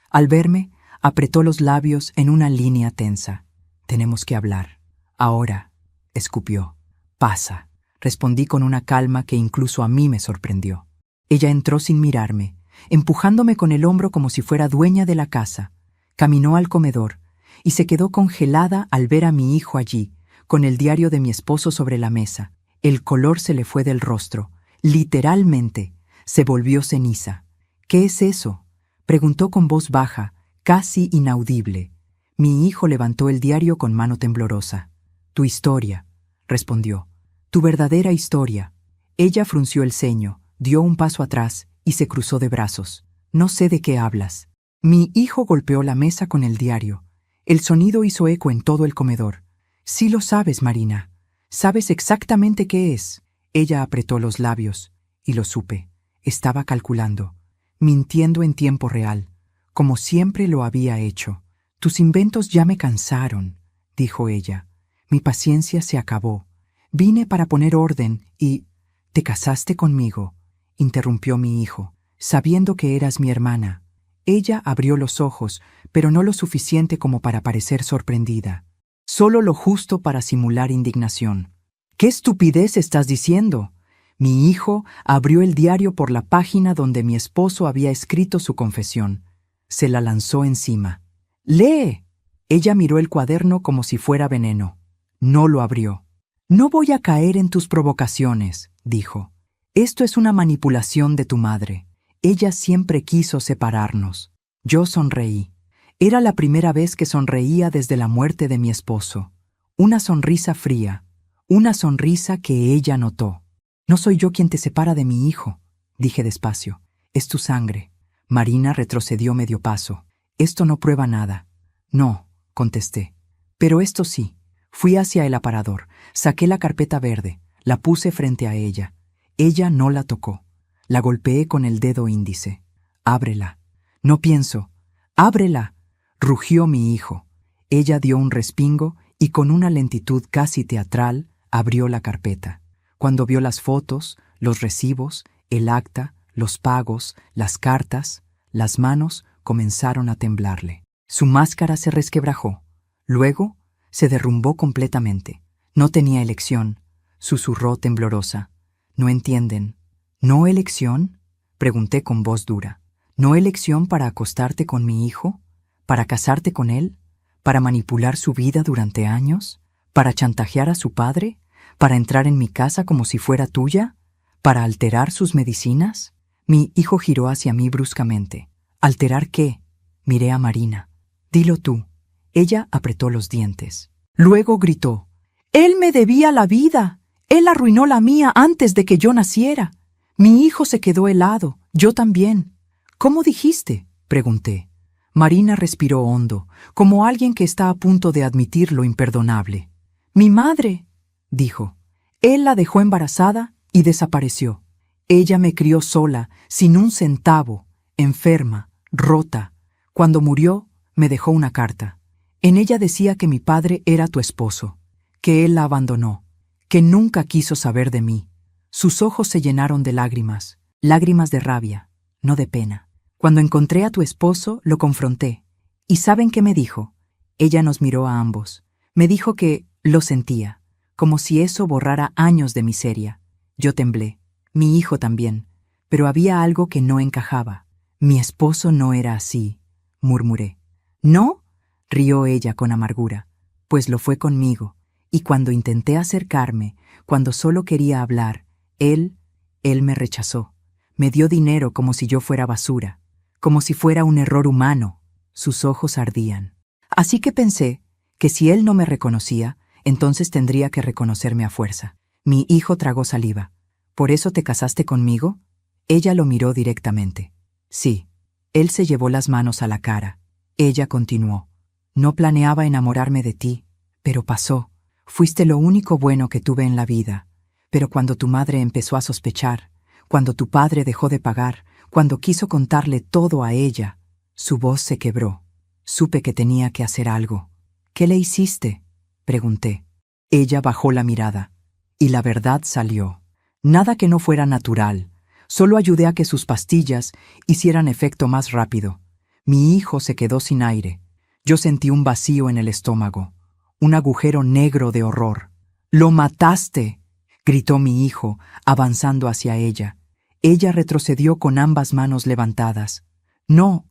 Al verme, apretó los labios en una línea tensa. «Tenemos que hablar. Ahora», escupió. «Pasa», respondí con una calma que incluso a mí me sorprendió. Ella entró sin mirarme, empujándome con el hombro como si fuera dueña de la casa. Caminó al comedor y se quedó congelada al ver a mi hijo allí, con el diario de mi esposo sobre la mesa. El color se le fue del rostro. Literalmente, se volvió ceniza. «¿Qué es eso?», preguntó con voz baja, casi inaudible. Mi hijo levantó el diario con mano temblorosa. «Tu historia», respondió. «Tu verdadera historia. Ella frunció el ceño, dio un paso atrás y se cruzó de brazos. No sé de qué hablas. Mi hijo golpeó la mesa con el diario. El sonido hizo eco en todo el comedor. Sí lo sabes, Marina. Sabes exactamente qué es. Ella apretó los labios, y lo supe. Estaba calculando, mintiendo en tiempo real, como siempre lo había hecho. Tus inventos ya me cansaron, dijo ella. Mi paciencia se acabó. Vine para poner orden y... ¿Te casaste conmigo?, interrumpió mi hijo, sabiendo que eras mi hermana. Ella abrió los ojos, pero no lo suficiente como para parecer sorprendida. Solo lo justo para simular indignación. ¿Qué estupidez estás diciendo? Mi hijo abrió el diario por la página donde mi esposo había escrito su confesión. Se la lanzó encima. ¡Lee! Ella miró el cuaderno como si fuera veneno. No lo abrió. No voy a caer en tus provocaciones, dijo. Esto es una manipulación de tu madre. Ella siempre quiso separarnos. Yo sonreí. Era la primera vez que sonreía desde la muerte de mi esposo. Una sonrisa fría, una sonrisa que ella notó. No soy yo quien te separa de mi hijo, dije despacio. Es tu sangre. Marina retrocedió medio paso. Esto no prueba nada. No, contesté. Pero esto sí. Fui hacia el aparador, saqué la carpeta verde, la puse frente a ella. Ella no la tocó. La golpeé con el dedo índice. Ábrela. No pienso. Ábrela. Rugió mi hijo. Ella dio un respingo y con una lentitud casi teatral abrió la carpeta. Cuando vio las fotos, los recibos, el acta, los pagos, las cartas, las manos comenzaron a temblarle. Su máscara se resquebrajó. Luego se derrumbó completamente. No tenía elección, susurró temblorosa. ¿No entienden? ¿No elección?, pregunté con voz dura. ¿No elección para acostarte con mi hijo? ¿Para casarte con él? ¿Para manipular su vida durante años? ¿Para chantajear a su padre? ¿Para entrar en mi casa como si fuera tuya? ¿Para alterar sus medicinas? Mi hijo giró hacia mí bruscamente. ¿Alterar qué? Miré a Marina. Dilo tú. Ella apretó los dientes. Luego gritó. Él me debía la vida. Él arruinó la mía antes de que yo naciera. Mi hijo se quedó helado. Yo también. ¿Cómo dijiste?, pregunté. Marina respiró hondo, como alguien que está a punto de admitir lo imperdonable. Mi madre, dijo. Él la dejó embarazada y desapareció. Ella me crió sola, sin un centavo, enferma, rota. Cuando murió, me dejó una carta. En ella decía que mi padre era tu esposo, que él la abandonó, que nunca quiso saber de mí. Sus ojos se llenaron de lágrimas, lágrimas de rabia, no de pena. Cuando encontré a tu esposo, lo confronté. ¿Y saben qué me dijo? Ella nos miró a ambos. Me dijo que lo sentía, como si eso borrara años de miseria. Yo temblé, mi hijo también, pero había algo que no encajaba. Mi esposo no era así, murmuré. ¿No? Rió ella con amargura. Pues lo fue conmigo, y cuando intenté acercarme, cuando solo quería hablar, él me rechazó. Me dio dinero como si yo fuera basura, como si fuera un error humano. Sus ojos ardían. Así que pensé que si él no me reconocía, entonces tendría que reconocerme a fuerza. Mi hijo tragó saliva. ¿Por eso te casaste conmigo? Ella lo miró directamente. Sí. Él se llevó las manos a la cara. Ella continuó. No planeaba enamorarme de ti, pero pasó. Fuiste lo único bueno que tuve en la vida. Pero cuando tu madre empezó a sospechar, cuando tu padre dejó de pagar, cuando quiso contarle todo a ella, su voz se quebró. Supe que tenía que hacer algo. ¿Qué le hiciste?, pregunté. Ella bajó la mirada, y la verdad salió. Nada que no fuera natural. Solo ayudé a que sus pastillas hicieran efecto más rápido. Mi hijo se quedó sin aire. Yo sentí un vacío en el estómago, un agujero negro de horror. «¡Lo mataste!», gritó mi hijo, avanzando hacia ella. Ella retrocedió con ambas manos levantadas. No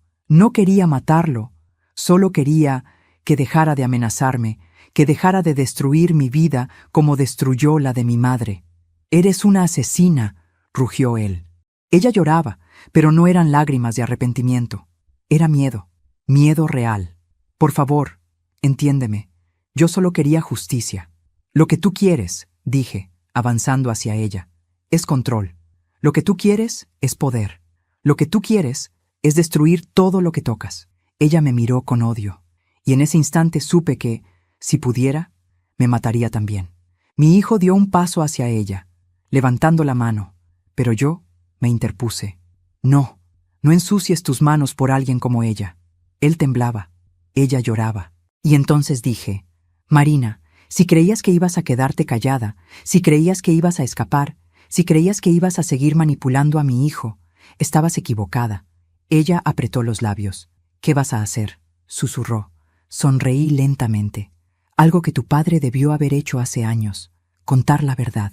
quería matarlo. Solo quería que dejara de amenazarme, que dejara de destruir mi vida como destruyó la de mi madre. «Eres una asesina», rugió él. Ella lloraba, pero no eran lágrimas de arrepentimiento. Era miedo, miedo real. Por favor, entiéndeme. Yo solo quería justicia. Lo que tú quieres, dije, avanzando hacia ella. es control. Lo que tú quieres es poder. Lo que tú quieres es destruir todo lo que tocas. Ella me miró con odio, y en ese instante supe que, si pudiera, me mataría también. Mi hijo dio un paso hacia ella, levantando la mano, pero yo me interpuse. No, no ensucies tus manos por alguien como ella. Él temblaba, ella lloraba. Y entonces dije, Marina, si creías que ibas a quedarte callada, si creías que ibas a escapar, si creías que ibas a seguir manipulando a mi hijo, estabas equivocada. Ella apretó los labios. ¿Qué vas a hacer?, susurró. Sonreí lentamente. Algo que tu padre debió haber hecho hace años. Contar la verdad.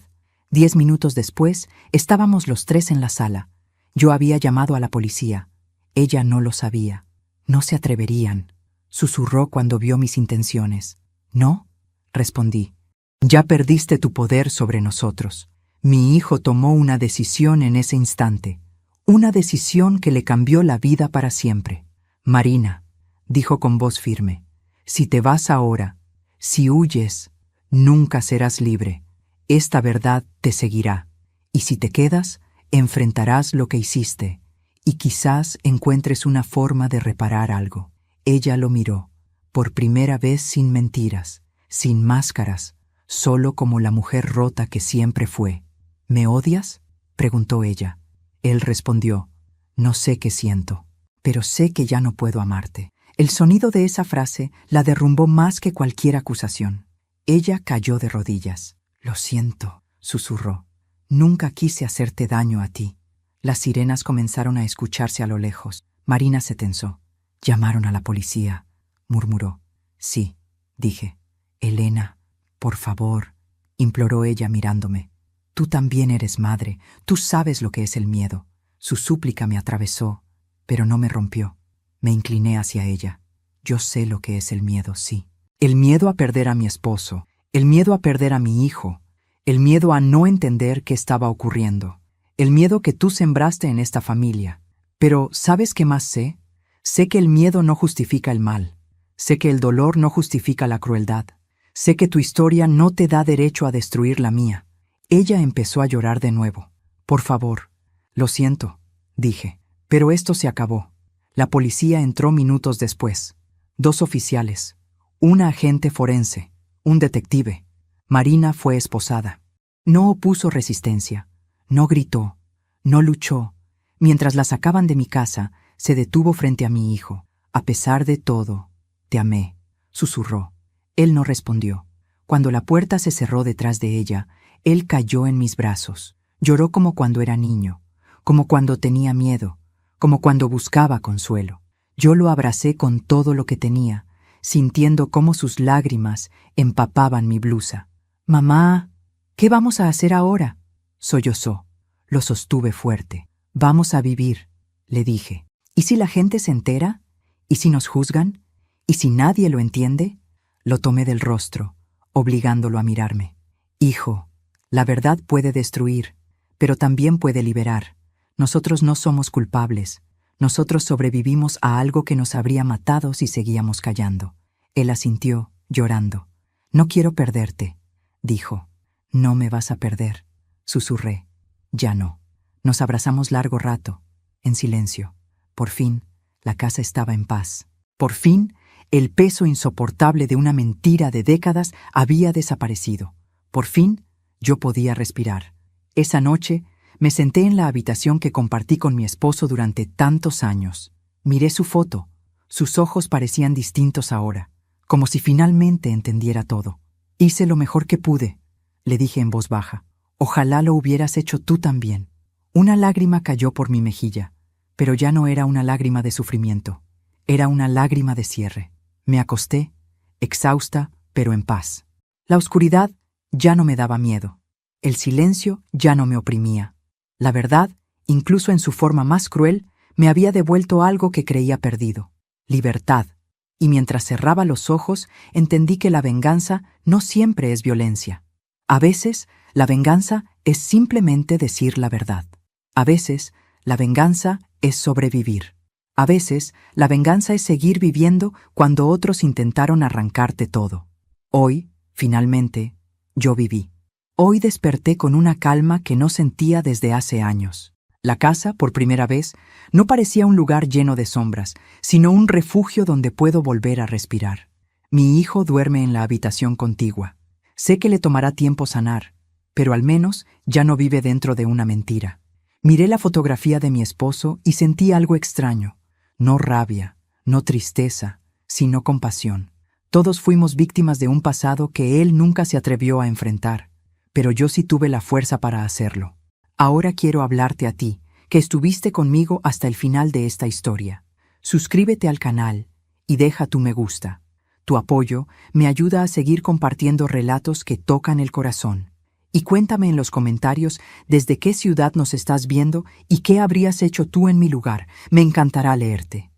10 minutos después, estábamos los tres en la sala. Yo había llamado a la policía. Ella no lo sabía. No se atreverían, susurró cuando vio mis intenciones. ¿No?, respondí. Ya perdiste tu poder sobre nosotros. Mi hijo tomó una decisión en ese instante. Una decisión que le cambió la vida para siempre. Marina, dijo con voz firme, si te vas ahora, si huyes, nunca serás libre. Esta verdad te seguirá. Y si te quedas, enfrentarás lo que hiciste. Y quizás encuentres una forma de reparar algo. Ella lo miró, por primera vez sin mentiras, sin máscaras, solo como la mujer rota que siempre fue. ¿Me odias?, preguntó ella. Él respondió, no sé qué siento, pero sé que ya no puedo amarte. El sonido de esa frase la derrumbó más que cualquier acusación. Ella cayó de rodillas. Lo siento, susurró. Nunca quise hacerte daño a ti. Las sirenas comenzaron a escucharse a lo lejos. Marina se tensó. Llamaron a la policía, murmuró. Sí, dije. Elena, por favor, imploró ella mirándome. Tú también eres madre, tú sabes lo que es el miedo. Su súplica me atravesó, pero no me rompió. Me incliné hacia ella. Yo sé lo que es el miedo, sí. El miedo a perder a mi esposo, el miedo a perder a mi hijo, el miedo a no entender qué estaba ocurriendo, el miedo que tú sembraste en esta familia. Pero, ¿sabes qué más sé? Sé que el miedo no justifica el mal. Sé que el dolor no justifica la crueldad. Sé que tu historia no te da derecho a destruir la mía. Ella empezó a llorar de nuevo. Por favor. Lo siento, dije. Pero esto se acabó. La policía entró minutos después. 2 oficiales, una agente forense, un detective. Marina fue esposada. No opuso resistencia. No gritó. No luchó. Mientras la sacaban de mi casa, se detuvo frente a mi hijo. A pesar de todo, te amé, susurró. Él no respondió. Cuando la puerta se cerró detrás de ella, él cayó en mis brazos. Lloró como cuando era niño, como cuando tenía miedo, como cuando buscaba consuelo. Yo lo abracé con todo lo que tenía, sintiendo cómo sus lágrimas empapaban mi blusa. «Mamá, ¿qué vamos a hacer ahora?», sollozó. Lo sostuve fuerte. «Vamos a vivir», le dije. «¿Y si la gente se entera? ¿Y si nos juzgan? ¿Y si nadie lo entiende?». Lo tomé del rostro, obligándolo a mirarme. «Hijo, la verdad puede destruir, pero también puede liberar. Nosotros no somos culpables. Nosotros sobrevivimos a algo que nos habría matado si seguíamos callando». Él asintió, llorando. «No quiero perderte», dijo. «No me vas a perder», susurré. «Ya no». Nos abrazamos largo rato, en silencio. Por fin, la casa estaba en paz. Por fin, el peso insoportable de una mentira de décadas había desaparecido. Por fin, yo podía respirar. Esa noche, me senté en la habitación que compartí con mi esposo durante tantos años. Miré su foto. Sus ojos parecían distintos ahora, como si finalmente entendiera todo. «Hice lo mejor que pude», le dije en voz baja. «Ojalá lo hubieras hecho tú también». Una lágrima cayó por mi mejilla, pero ya no era una lágrima de sufrimiento. Era una lágrima de cierre. Me acosté, exhausta, pero en paz. La oscuridad ya no me daba miedo. El silencio ya no me oprimía. La verdad, incluso en su forma más cruel, me había devuelto algo que creía perdido: libertad. Y mientras cerraba los ojos, entendí que la venganza no siempre es violencia. A veces, la venganza es simplemente decir la verdad. A veces, la venganza es sobrevivir. A veces, la venganza es seguir viviendo cuando otros intentaron arrancarte todo. Hoy, finalmente, yo viví. Hoy desperté con una calma que no sentía desde hace años. La casa, por primera vez, no parecía un lugar lleno de sombras, sino un refugio donde puedo volver a respirar. Mi hijo duerme en la habitación contigua. Sé que le tomará tiempo sanar, pero al menos ya no vive dentro de una mentira. Miré la fotografía de mi esposo y sentí algo extraño. No rabia, no tristeza, sino compasión. Todos fuimos víctimas de un pasado que él nunca se atrevió a enfrentar, pero yo sí tuve la fuerza para hacerlo. Ahora quiero hablarte a ti, que estuviste conmigo hasta el final de esta historia. Suscríbete al canal y deja tu me gusta. Tu apoyo me ayuda a seguir compartiendo relatos que tocan el corazón. Y cuéntame en los comentarios desde qué ciudad nos estás viendo y qué habrías hecho tú en mi lugar. Me encantará leerte.